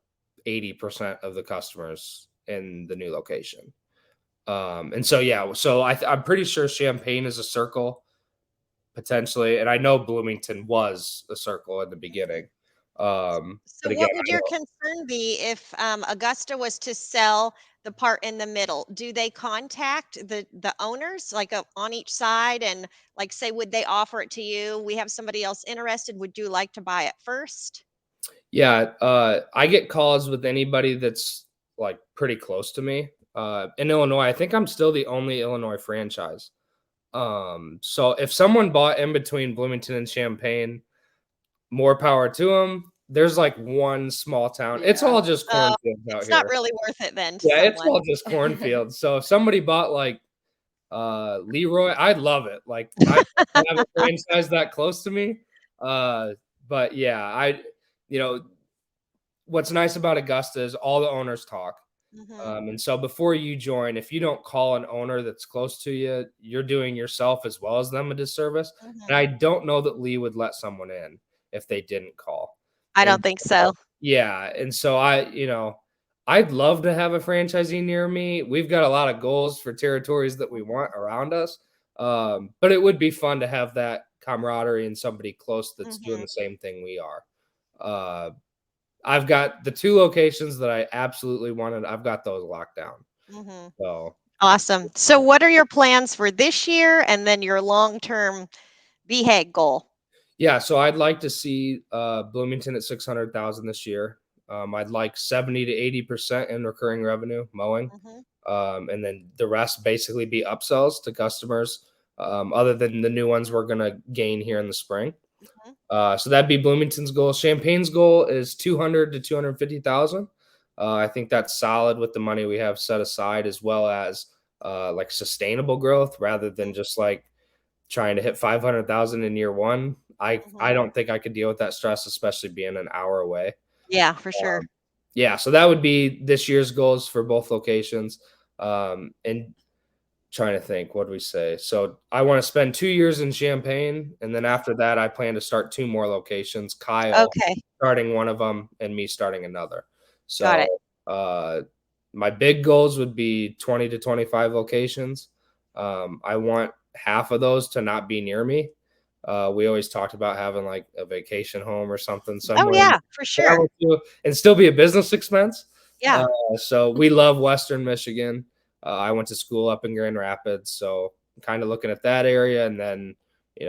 80% of the customers in the new location. And so, yeah, so I'm pretty sure Champaign is a circle potentially. And I know Bloomington was a circle in the Mhm. beginning. So, But again, what would I your know. concern be if Augusta was to sell the part in the middle? Do they contact the owners, like on each side, and like say, would they offer it to you? We have somebody else interested. Would you like to buy it first? Yeah, I get calls with anybody that's like pretty close to me. In Illinois, I think I'm still the only Illinois franchise. So if someone bought in between Bloomington and Champaign, more power to them. There's like one small town. It's Yeah. all just cornfields out It's not here. really worth it then to Yeah, it's someone. all just cornfields. So if somebody bought like Leroy, I'd love it. Like I have a franchise that close to me. Uh, but yeah, you know, what's nice about Augusta is all the owners talk. Hmm. And so before you join, if you don't call an owner that's close to you, you're doing yourself as well as them a disservice. And Hmm. I don't know that Lee would let someone in if they didn't call. I And don't think so. yeah, and so I'd love to have a franchisee near me. We've got a lot of goals for territories that we want around us. But it would be fun to have that camaraderie and somebody close that's doing Hmm. the same thing we are. Uh, I've got the 2 locations that I absolutely wanted. I've got those locked down. Hmm. So, Awesome. So, what are your plans for this year, and then your long-term BHAG goal? yeah, so I'd like to see Bloomington at 600,000 this year. I'd like 70 to 80% in recurring revenue mowing, Hmm. and then the rest basically be upsells to customers, other than the new ones we're gonna gain here in the spring. Hmm. So that'd be Bloomington's goal. Champagne's goal is 200 to 250,000. I think that's solid with the money we have set aside, as well as like sustainable growth rather than just like trying to hit 500,000 in year one. I Hmm. don't think I could deal with that stress, especially being an hour away. Yeah, for sure. Yeah, so that would be this year's goals for both locations. And trying to think, what do we say? So I want to spend 2 years in Champaign, and then after that, I plan to start 2 more locations. Kyle Okay, starting one of them, and me starting another. got So it. uh, my big goals would be 20 to 25 locations. I want half of those to not be near me. We always talked about having like a vacation home or something Oh, somewhere yeah, for sure. and still be a business expense. Yeah. So we love Western Michigan. I went to school up in Grand Rapids, so kind of looking at that area, and then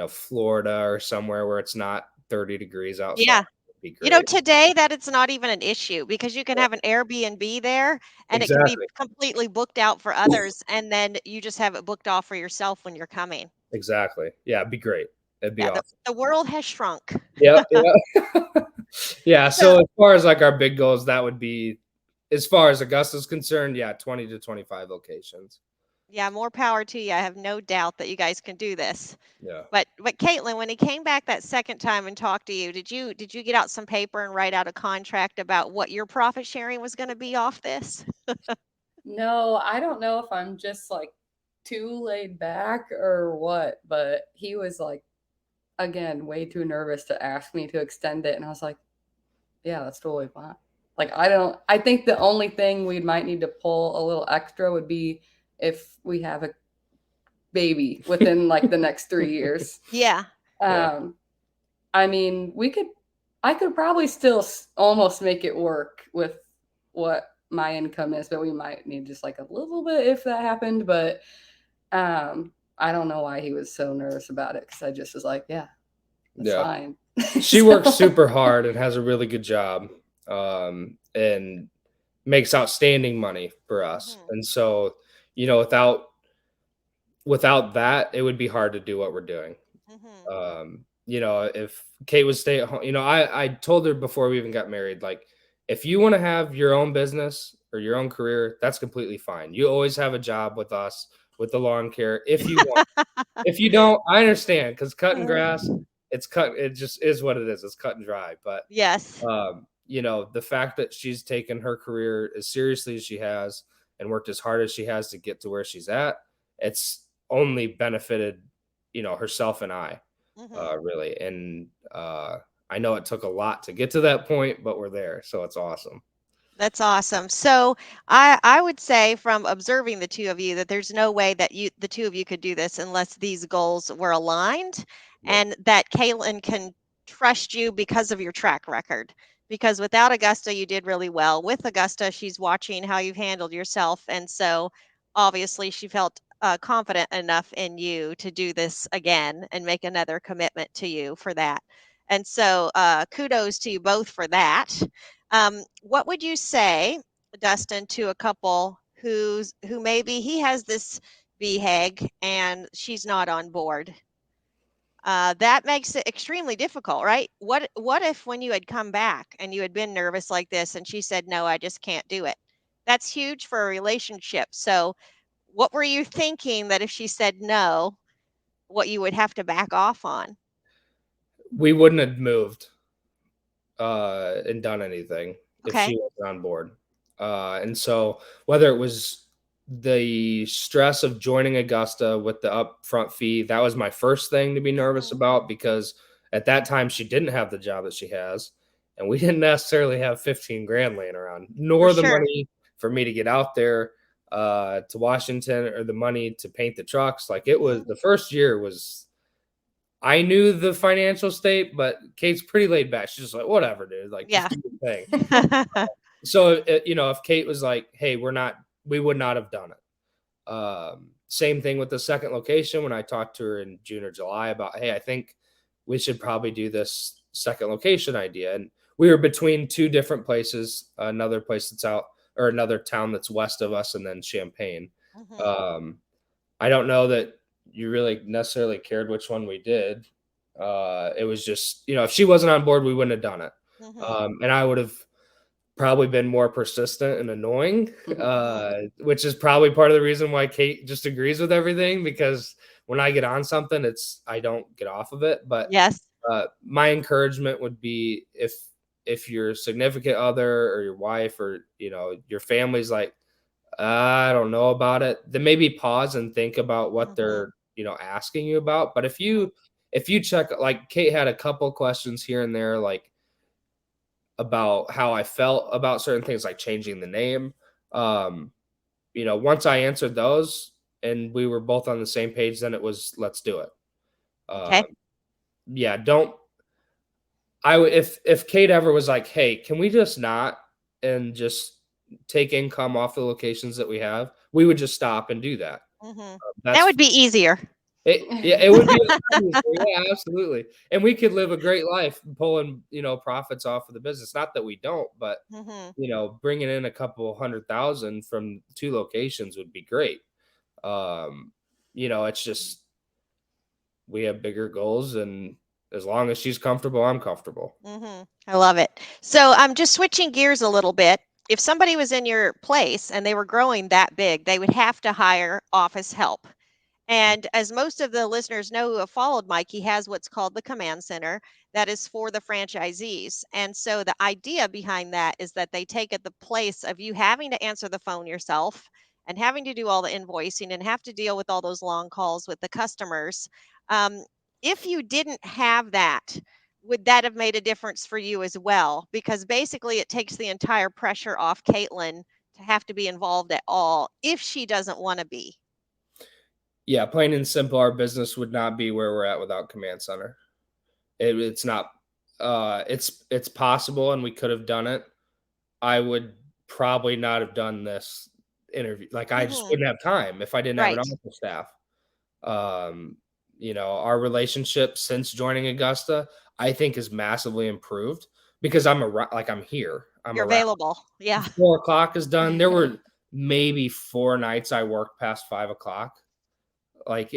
Florida or somewhere where it's not 30 degrees outside Yeah. would be great. Today that it's not even an issue because you can have an Airbnb there and it can be Exactly, completely booked out for others, and then you just have it booked off for yourself when you're coming. exactly. Yeah, it'd be great. It'd be Yeah, awesome. the world has shrunk. Yep. Yeah. So So as far as like our big goals, that would be, as far as Augusta's concerned, yeah, 20 to 25 locations. yeah, more power to you. I have no doubt that you guys can do this. Yeah. But Kaitlyn, when he came back that second time and talked to you, did you get out some paper and write out a contract about what your profit sharing was going to be off this? No, I don't know if I'm just like too laid back or what, but he was like, again, way too nervous to ask me to extend it. And I was like, yeah, that's totally fine. Like, I think the only thing we might need to pull a little extra would be if we have a baby within like the next 3 years. Yeah. I mean, I could probably still almost make it work with what my income is, but we might need just like a little bit if that happened. But I don't know why he was so nervous about it, because I just was like, yeah, that's fine. She works super hard and has a really good job, and makes outstanding money for us. And so, without that, it would be hard to do what we're doing. If Kate would stay at home, I told her before we even got married, like, if you want to have your own business or your own career, that's completely fine. You always have a job with us with the lawn care if you want. If you don't, I understand, because cutting grass, it just is what it is. It's cut and dry. But yes, the fact that she's taken her career as seriously as she has and worked as hard as she has to get to where she's at, it's only benefited, herself and I, really. And I know it took a lot to get to that point, but we're there. So it's awesome. That's awesome. So I would say from observing the two of you that there's no way that the two of you could do this unless these goals were aligned, and that Kaitlyn can trust you because of your track record. Because without Augusta, you did really well. With Augusta, she's watching how you've handled yourself, and so obviously she felt confident enough in you to do this again and make another commitment to you for that. And so kudos to you both for that. What would you say, Dustin, to a couple who maybe he has this BHAG and she's not on board? That makes it extremely difficult, right? What if when you had come back and you had been nervous like this and she said, no, I just can't do it? That's huge for a relationship. So what were you thinking that if she said no, what you would have to back off on? We wouldn't have moved and done anything if Okay. she wasn't on board. And so whether it was the stress of joining Augusta with the upfront fee, that was my first thing to be nervous about, because at that time she didn't have the job that she has, and we didn't necessarily have 15 grand laying around, nor the money for me to get out there to Washington, or the money to paint the trucks. Like, it was, the first year was, I knew the financial state, but Kate's pretty laid back. She's just like, whatever, dude. Like, just do your thing. So, if Kate was like, hey, we would not have done it. Same thing with the second location. When I talked to her in June or July about, hey, I think we should probably do this second location idea. And we were between two different places, another place that's out, or another town that's west of us, and then Champaign. I don't know that you really necessarily cared which one we did. It was just, if she wasn't on board, we wouldn't have done it. And I would have probably been more persistent and annoying, which is probably part of the reason why Kate just agrees with everything, because when I get on something, I don't get off of it. But yes, my encouragement would be, if your significant other or your wife or, your family's like, I don't know about it, then maybe pause and think about what they're, asking you about. But if you check, like Kate had a couple questions here and there, like about how I felt about certain things, like changing the name. Once I answered those and we were both on the same page, then it was, let's do it. okay. Yeah, if Kate ever was like, hey, can we just not, and just take income off the locations that we have, we would just stop and do that. That would be easier. It would be. Yeah, absolutely. And we could live a great life pulling, profits off of the business. Not that we don't, but, bringing in a couple 100,000 from two locations would be great. It's just, we have bigger goals, and as long as she's comfortable, I'm comfortable. I love it. So I'm just switching gears a little bit. If somebody was in your place and they were growing that big, they would have to hire office help. And as most of the listeners know who have followed Mike, he has what's called the command center that is for the franchisees. And so the idea behind that is that they take at the place of you having to answer the phone yourself and having to do all the invoicing and have to deal with all those long calls with the customers. Um, if you didn't have that, would that have made a difference for you as well? Because basically, it takes the entire pressure off Kaitlyn to have to be involved at all if she doesn't want to be. Yeah, plain and simple, our business would not be where we're at without command center. It's not. It's possible, and we could have done it. I would probably not have done this interview. Like, I just wouldn't have time if I didn't have an Right. office staff. Our relationship since joining Augusta, I think, is massively improved because I'm here. You're around. available. Yeah. 4 o'clock is done. There were maybe 4 nights I worked past 5 o'clock. Like,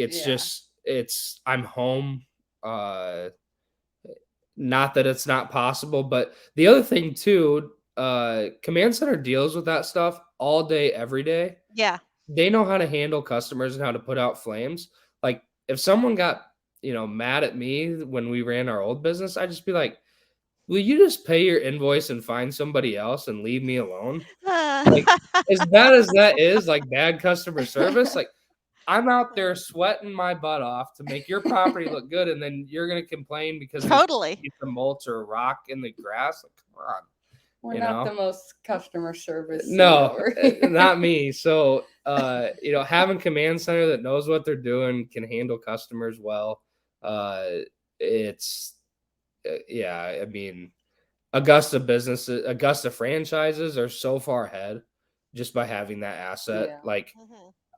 I'm home. Not that it's not possible, but the other thing too, command center deals with that stuff all day, every day. Yeah. They know how to handle customers and how to put out flames. Like, if someone got, mad at me when we ran our old business, I'd just be like, will you just pay your invoice and find somebody else and leave me alone? Like, as bad as that is, like, bad customer service, like, I'm out there sweating my butt off to make your property look good, and then you're going to complain because Totally. there's a mulch or a rock in the grass. Like, come on. We're not the most customer service. No, not me. So, having command center that knows what they're doing, can handle customers well. I mean, Augusta franchises are so far ahead just by having that asset. Yeah. Like,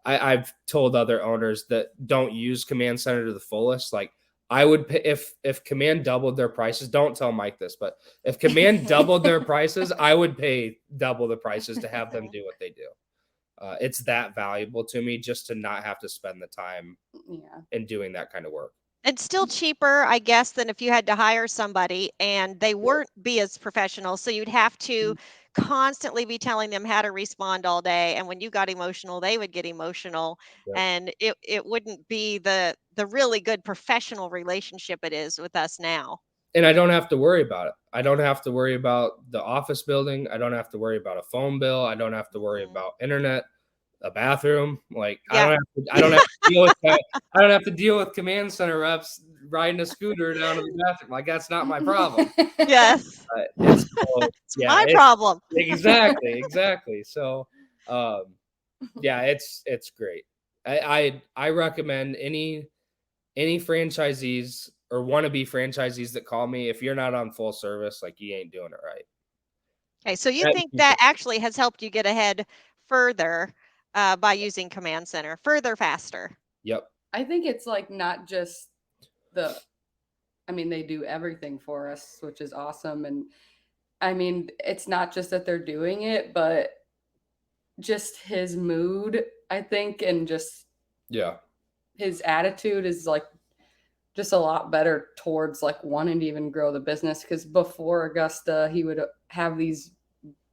I've told other owners that don't use command center to the fullest. Like, I would pay, if command doubled their prices. Don't tell Mike this, but if command doubled their prices, I would pay double the prices to have them do what they do. It's that valuable to me just to not have to spend the time in doing that kind of work. It's still cheaper, I guess, than if you had to hire somebody and they weren't be as professional. So you'd have to constantly be telling them how to respond all day. And when you got emotional, they would get emotional. Yep. And it wouldn't be the really good professional relationship it is with us now. And I don't have to worry about it. I don't have to worry about the office building. I don't have to worry about a phone bill. I don't have to worry about internet, a bathroom. Like, Yeah. I don't have to deal with that. I don't have to deal with command center reps riding a scooter down to the bathroom. Like, that's not my problem. Yes. It's my problem. Exactly. So, it's great. I recommend any franchisees or wannabe franchisees that call me, if you're not on full service, like, you ain't doing it right. Okay, so you think that actually has helped you get ahead further by using command center, faster? Yep. I think it's like not just they do everything for us, which is awesome. And I mean, it's not just that they're doing it, but just his mood, I think, and just his attitude is like just a lot better towards like wanting to even grow the business. Because before Augusta, he would have these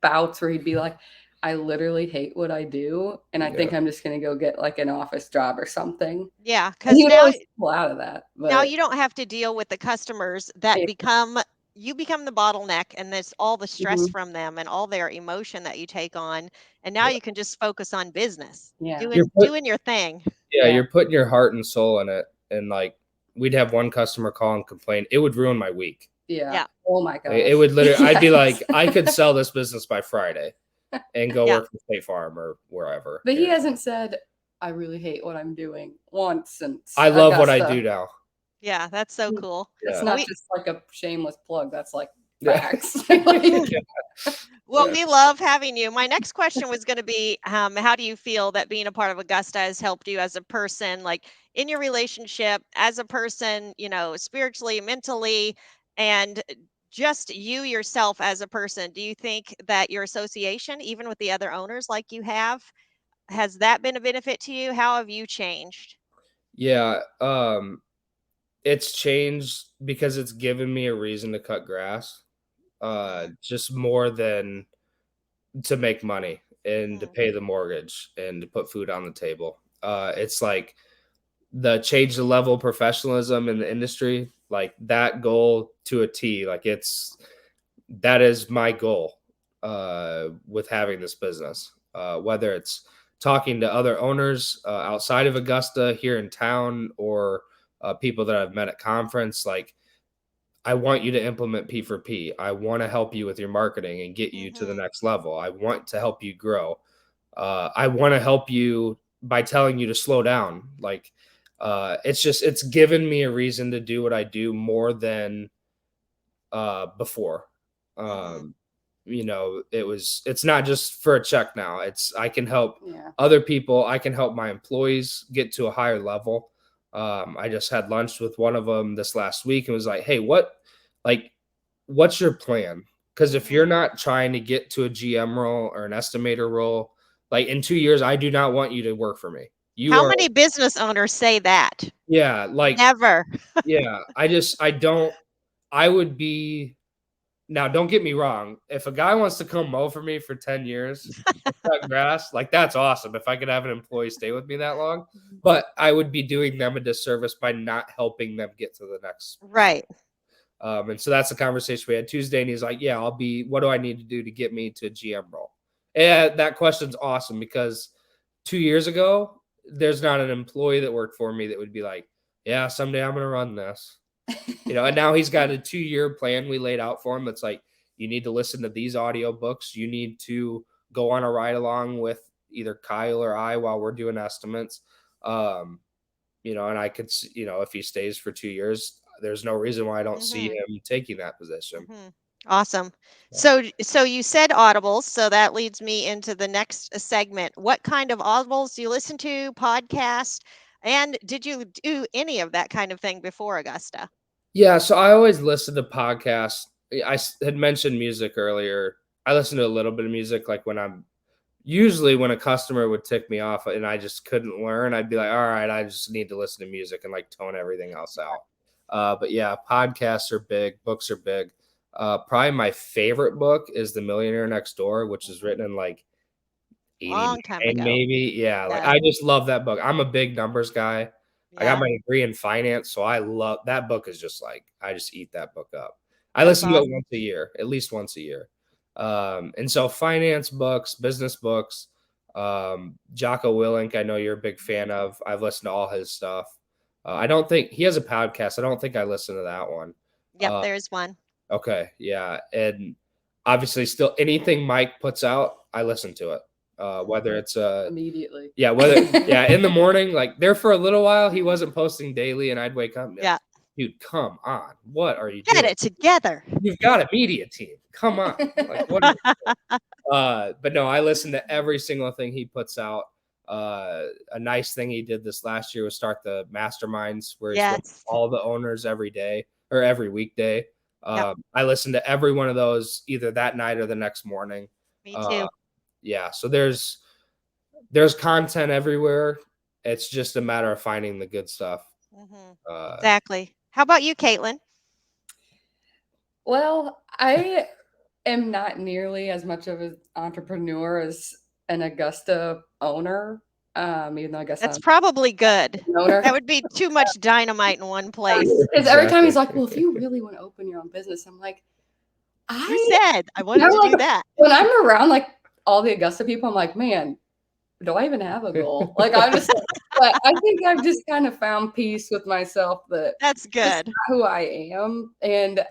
bouts where he'd be like, I literally hate what I do, and I think I'm just going to go get like an office job or something. Yeah, because now pull out of that. But now you don't have to deal with the customers that become the bottleneck, and there's all the stress from them and all their emotion that you take on, and now you can just focus on business, doing your thing. Yeah, you're putting your heart and soul in it, and like, we'd have one customer call and complain. It would ruin my week. Yeah. Oh my god. It would literally. I'd be like, I could sell this business by Friday, and go work for State Farm or wherever. But he hasn't said, I really hate what I'm doing once since I love what I do now. Yeah, that's so cool. It's not just like a shameless plug. That's like facts. Well, we love having you. My next question was going to be, how do you feel that being a part of Augusta has helped you as a person, like in your relationship, as a person, spiritually, mentally, and just you yourself as a person? Do you think that your association, even with the other owners like you have, has that been a benefit to you? How have you changed? Yeah. It's changed because it's given me a reason to cut grass, just more than to make money and to pay the mortgage and to put food on the table. It's like the change the level of professionalism in the industry, like that goal to a T. Like that is my goal with having this business. Whether it's talking to other owners outside of Augusta here in town or people that I've met at conference, like I want you to implement P4P. I want to help you with your marketing and get you to the next level. I want to help you grow. I want to help you by telling you to slow down. Like it's given me a reason to do what I do more than before. It's not just for a check now. I can help other people. I can help my employees get to a higher level. I just had lunch with one of them this last week and was like, hey, what's your plan? Because if you're not trying to get to a GM role or an estimator role, like in 2 years, I do not want you to work for me. How many business owners say that? Yeah. Like never. Yeah. I would be, now don't get me wrong. If a guy wants to come mow for me for 10 years, cut grass, like that's awesome. If I could have an employee stay with me that long, but I would be doing them a disservice by not helping them get to the next. Right. And so that's the conversation we had Tuesday. And he's like, yeah, what do I need to do to get me to a GM role? And that question's awesome because 2 years ago, there's not an employee that worked for me that would be like, yeah, someday I'm going to run this. And now he's got a 2-year plan we laid out for him. That's like, you need to listen to these audio books. You need to go on a ride along with either Kyle or I while we're doing estimates. And I could, if he stays for 2 years, there's no reason why I don't see him taking that position. Awesome. So you said audibles, so that leads me into the next segment. What kind of audibles do you listen to, podcast, and did you do any of that kind of thing before Augusta? Yeah, so I always listen to podcasts. I had mentioned music earlier. I listen to a little bit of music, like when a customer would tick me off and I just couldn't learn, I'd be like, all right, I just need to listen to music and like tone everything else out. But yeah, podcasts are big, books are big. Probably my favorite book is The Millionaire Next Door, which is written in like 89, long time ago. maybe. Yeah, like I just love that book. I'm a big numbers guy. I got my degree in finance, so I love that book. Is just like I just eat that book up. I listen to it once a year, at least once a year. And so finance books, business books, Jocko Willink, I know you're a big fan of. I've listened to all his stuff. I don't think he has a podcast. I don't think I listened to that one. Yep, there's one. Okay, yeah, and obviously, still anything Mike puts out, I listen to it. Whether it's immediately, in the morning, like there for a little while, he wasn't posting daily, and I'd wake up and be like, dude, come on, what are you doing? Get it together. You've got a media team. Come on, like what? Are you doing? But no, I listen to every single thing he puts out. A nice thing he did this last year was start the masterminds where he's with all the owners every day or every weekday. I listen to every one of those either that night or the next morning. Me too. Yeah, so there's content everywhere. It's just a matter of finding the good stuff. Exactly. How about you, Kaitlyn? Well, I am not nearly as much of an entrepreneur as an Augusta owner. Even though I guess that's probably good. That would be too much dynamite in one place. Because every time he's like, well, if you really want to open your own business, I'm like, you said I wanted to do that. When I'm around like all the Augusta people, I'm like, man, do I even have a goal? Like I'm just but I think I've just kind of found peace with myself that's good. That's not who I am. And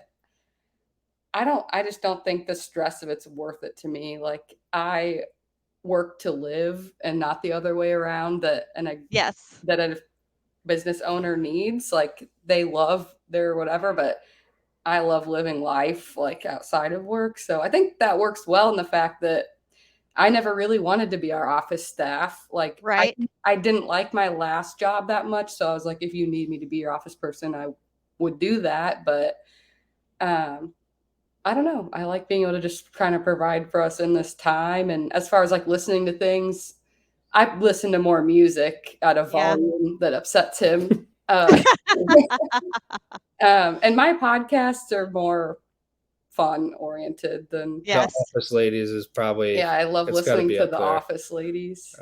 I just don't think the stress of it's worth it to me. Like I work to live and not the other way around that a business owner needs. Like they love their whatever, but I love living life like outside of work. So I think that works well in the fact that I never really wanted to be our office staff. Like I didn't like my last job that much. So I was like, if you need me to be your office person, I would do that. But I don't know. I like being able to just kind of provide for us in this time. And as far as like listening to things, I listen to more music at a volume that upsets him. And my podcasts are more fun oriented than The Yes. Office Ladies is probably yeah. I love it's gotta listening be to up The there. Office Ladies.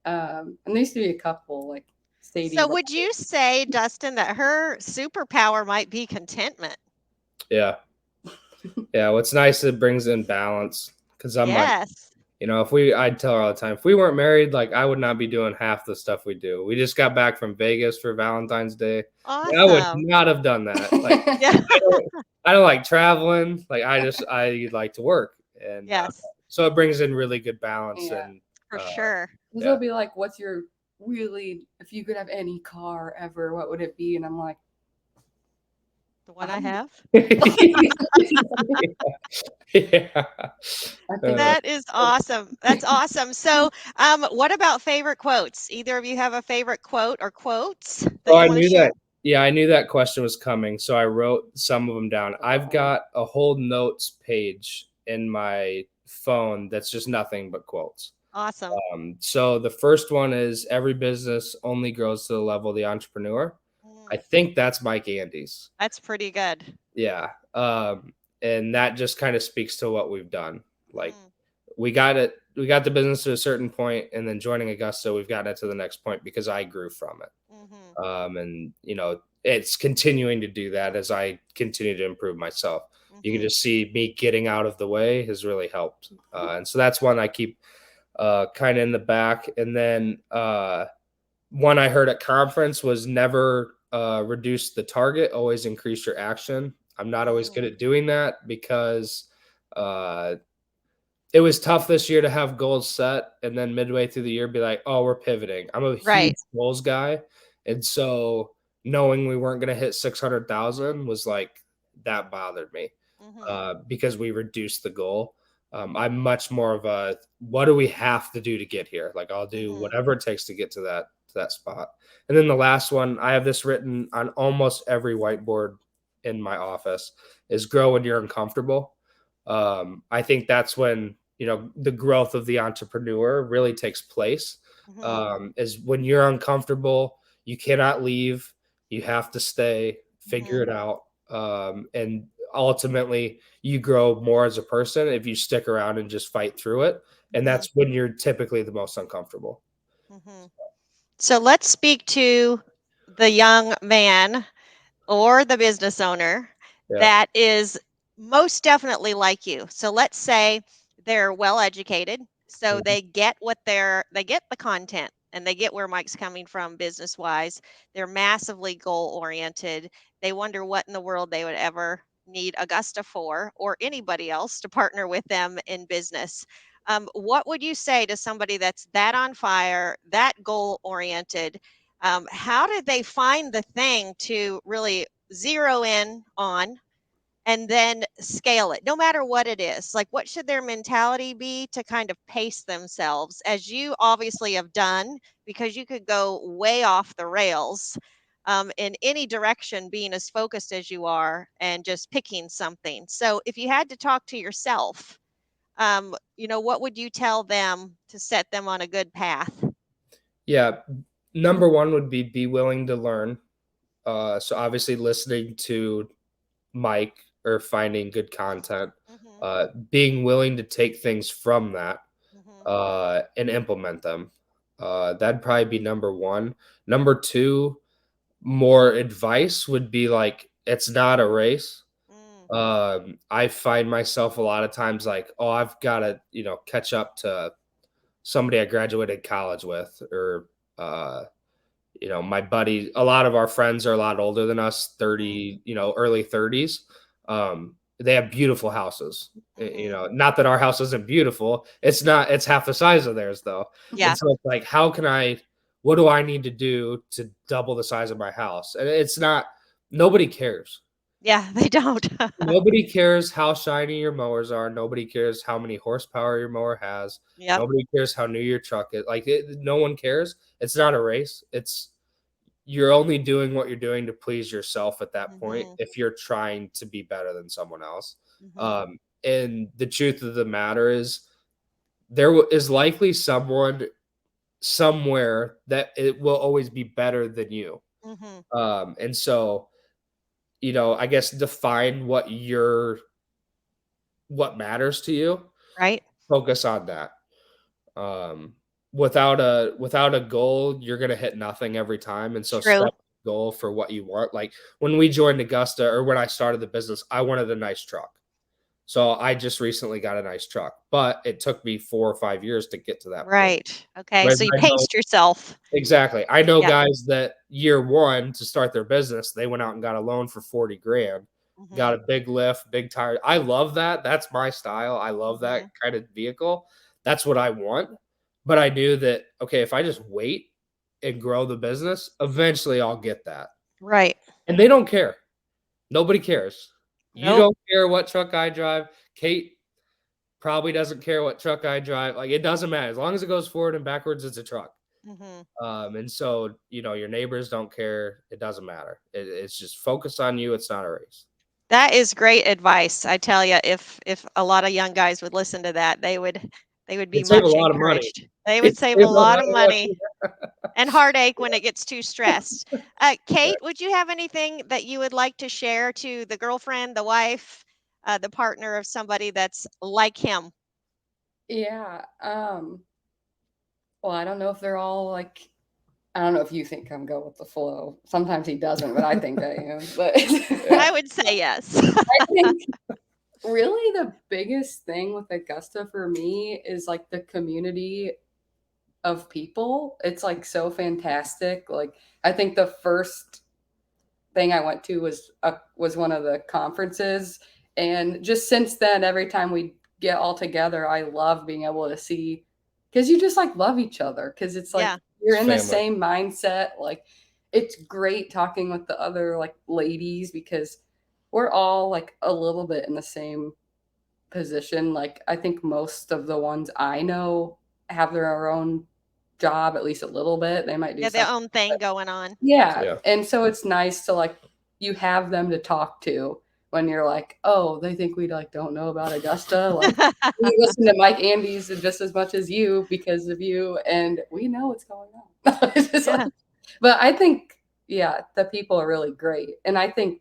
And there used to be a couple like Sadie. So would you say, Dustin, that her superpower might be contentment? Yeah. Yeah, what's nice, it brings in balance, because I'm like, Yes. you know, I'd tell her all the time, if we weren't married, like I would not be doing half the stuff we do. We just got back from Vegas for Valentine's Day. I would Awesome. not have done that. Like Yeah. I don't like traveling. Like I like to work, and Yes, so it brings in really good balance. Yeah. And for sure. Because Yeah. they'll be like, "What's your really? If you could have any car ever, what would it be?" And I'm like, The one I have. yeah. I think That is awesome. That's awesome. So, what about favorite quotes? Either of you have a favorite quote or quotes that Oh, you I want to knew share? that. Yeah, I knew that question was coming, so I wrote some of them down. I've got a whole notes page in my phone that's just nothing but quotes. Awesome. So the first one is every business only grows to the level of the entrepreneur. I Mm, think that's Mike Andy's. that's pretty good. Yeah. And that just kind of speaks to what we've done. Like Mm, we got the business to a certain point, and then joining Augusta, we've gotten it to the next point because I grew from it. mhm, And you know, it's continuing to do that as I continue to improve myself. You can mhm, just see me getting out of the way has really helped. And so that's one I keep kind of in the back. And then one I heard at conference was never reduce the target, always increase your action. I'm not always good mm, at doing that because uh, it was tough this year to have goals set and then midway through the year be like, oh, we're pivoting. I'm a huge right. goals guy. And so knowing we weren't going to hit 600,000 was like, that bothered me Mhm, because we reduced the goal. I'm much more of a, what do we have to do to get here? Like I'll do mhm, whatever it takes to get to that spot. And then the last one, I have this written on almost every whiteboard in my office, is grow when you're uncomfortable. I think that's when, you know, the growth of the entrepreneur really takes place. mhm, Is when you're uncomfortable, you cannot leave, you have to stay, figure mhm, it out. And ultimately you grow more as a person if you stick around and just fight through it. And mhm, that's when you're typically the most uncomfortable. mhm. So let's speak to the young man or the business owner Yeah. that is most definitely like you. So let's say they're well educated, so Mhm. they get the content and they get where Mike's coming from business wise. They're massively goal oriented. They wonder what in the world they would ever need Augusta for or anybody else to partner with them in business. What would you say to somebody that's that on fire, that goal oriented? How did they find the thing to really zero in on and then scale it, no matter what it is? Like, what should their mentality be to kind of pace themselves, as you obviously have done, because you could go way off the rails in any direction, being as focused as you are and just picking something. So, if you had to talk to yourself, what would you tell them to set them on a good path? Yeah. Number one would be willing to learn. So obviously listening to Mike or finding good content, Hmm. being willing to take things from that Hmm. and implement them. That'd probably be number one. Number two, more advice would be like, it's not a race. Mm, I find myself a lot of times like, oh, I've got to, catch up to somebody I graduated college with, or, my buddy, a lot of our friends are a lot older than us, mhm, 30, early 30s. They have beautiful houses. mhm. Not that our house isn't beautiful. It's half the size of theirs though. Yeah, And so it's like, what do I need to do to double the size of my house? And it's not, nobody cares. yeah, they don't. Nobody cares how shiny your mowers are. Nobody cares how many horsepower your mower has. Yep. Nobody cares how new your truck is. No one cares. It's not a race. You're only doing what you're doing to please yourself at that point Mhm, if you're trying to be better than someone else. mhm, And the truth of the matter is, is likely someone somewhere that it will always be better than you. And so, I guess define what matters to you. Right. Focus on that. Without a goal, you're gonna hit nothing every time. And so True. set a goal for what you want. Like when we joined Augusta, or when I started the business, I wanted a nice truck. So I just recently got a nice truck, but it took me 4 or 5 years to get to that point. Right. Okay. Whereas So you I know paced yourself. exactly. I know Yeah. guys that year one to start their business, they went out and got a loan for 40 grand, got a big lift, big tire. I love that. That's my style. I love that kind of vehicle. That's what I want. But I knew that, okay, if I just wait and grow the business, eventually I'll get that. Right. And they don't care. Nobody cares. You Nope. don't care what truck I drive. Kate probably doesn't care what truck I drive. Like, it doesn't matter. As long as it goes forward and backwards, it's a truck. And so, your neighbors don't care. It doesn't matter. It's just focus on you. It's not a race. That is great advice. I tell you, if a lot of young guys would listen to that, they would be It'd save a much lot of money. encouraged. They would It'd save save a a lot lot of of money money. and heartache when it gets too stressed. Kate, would you have anything that you would like to share to the girlfriend, the wife, the partner of somebody that's like him? Yeah. Well, I don't know if they're all like, I don't know if you think I'm go with the flow. Sometimes he doesn't, but I think I am. But I would say yes. I think really the biggest thing with Augusta for me is like the community of people. It's like so fantastic. Like I think the first thing I went to was one of the conferences, and just since then, every time we get all together, I love being able to see, because you just like love each other, because it's like Yeah. you're It's in the family. same mindset. Like it's great talking with the other like ladies, because we're all like a little bit in the same position. Like I think most of the ones I know have their own job, at least a little bit. They might do Yeah, their something. own thing going on. Yeah. Yeah. And so it's nice to like you have them to talk to when you're like, oh, they think we like don't know about Augusta. Like we listen to Mike Andes just as much as you because of you, and we know what's going on. It's just Yeah. but I think, yeah, the people are really great. And I think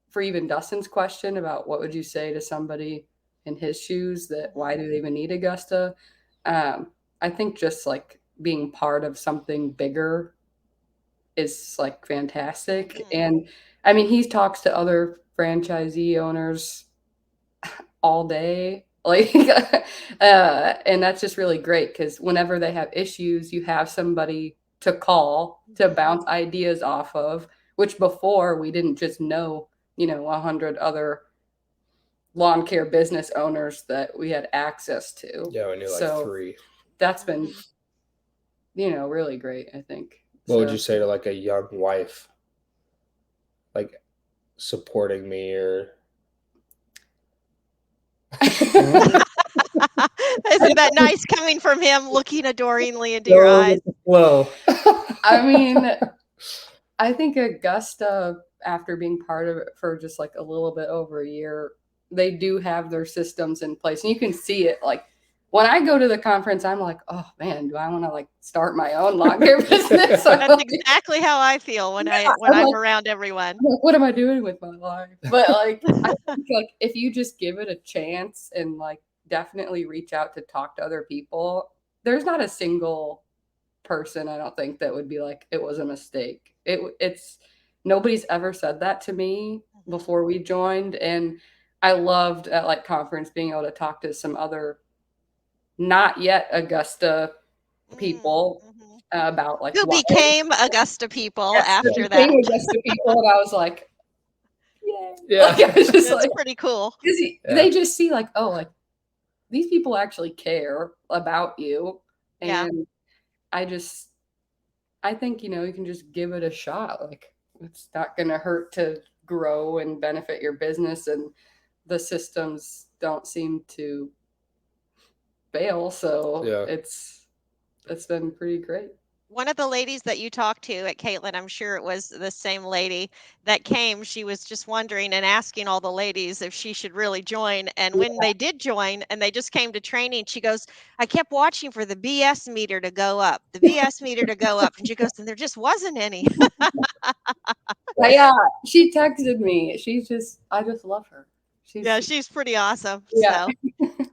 for even Dustin's question about what would you say to somebody in his shoes, that why do they even need Augusta? I think just like being part of something bigger is like fantastic. And I mean, he talks to other franchisee owners all day. Like, and that's just really great because whenever they have issues, you have somebody to call to bounce ideas off of, which before we didn't just know, 100 other lawn care business owners that we had access to. Yeah, we knew like So 3. that's been, really great, I think. What would you say to like a young wife, like supporting me or? Isn't that nice coming from him, looking adoringly into your eyes? Whoa. I mean, I think Augusta, after being part of it for just like a little bit over a year, they do have their systems in place. And you can see it. Like when I go to the conference, I'm like, oh man, do I want to like start my own lawn care business? That's exactly how I feel when I'm like, around everyone. What am I doing with my life? But like, I think like if you just give it a chance and like definitely reach out to talk to other people, there's not a single person I don't think that would be like it was a mistake. It's nobody's ever said that to me before we joined, and I loved at like conference being able to talk to some other not yet Augusta people about like Who why became Augusta people after that. became Augusta people, and I was like, yay. Yeah. Like, I was just That's like, pretty cool. they just see like, oh, like these people actually care about you. Yeah. And I think, you can just give it a shot. Like it's not going to hurt to grow and benefit your business, and the systems don't seem to fail. So Yeah. it's been pretty great. One of the ladies that you talked to at Kaitlyn, I'm sure it was the same lady that came. She was just wondering and asking all the ladies if she should really join. And when they did join and they just came to training, she goes, I kept watching for the BS meter to go up, the BS meter to go up. And she goes, and there just wasn't any. Yeah, she texted me. I just love her. Yeah, she's pretty awesome. Yeah. So,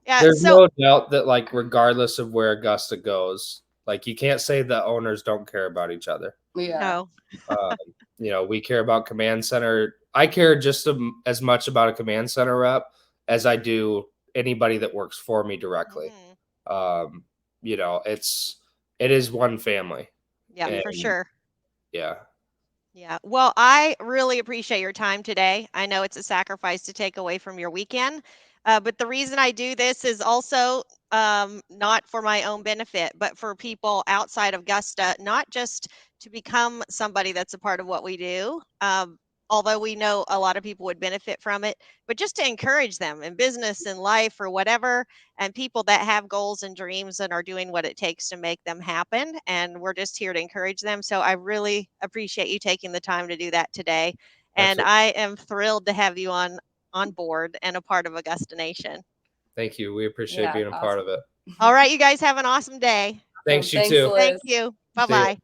yeah. There's So, no doubt that, like, regardless of where Augusta goes, like, you can't say the owners don't care about each other. Yeah. no. You know, we care about command center. I care just as much about a command center rep as I do anybody that works for me directly. Mhm. You know, it is one family. Yeah, for And sure. yeah. Yeah. Well, I really appreciate your time today. I know it's a sacrifice to take away from your weekend, but the reason I do this is also not for my own benefit, but for people outside of Augusta, not just to become somebody that's a part of what we do. Although we know a lot of people would benefit from it, but just to encourage them in business and life or whatever, and people that have goals and dreams and are doing what it takes to make them happen. And we're just here to encourage them. So I really appreciate you taking the time to do that today. And Absolutely. I am thrilled to have you on board and a part of Augusta Nation. Thank you. We appreciate being a part of it. All right, you guys have an awesome day. Thanks, you Thanks, too. Liz. Thank you. Bye See ya. bye.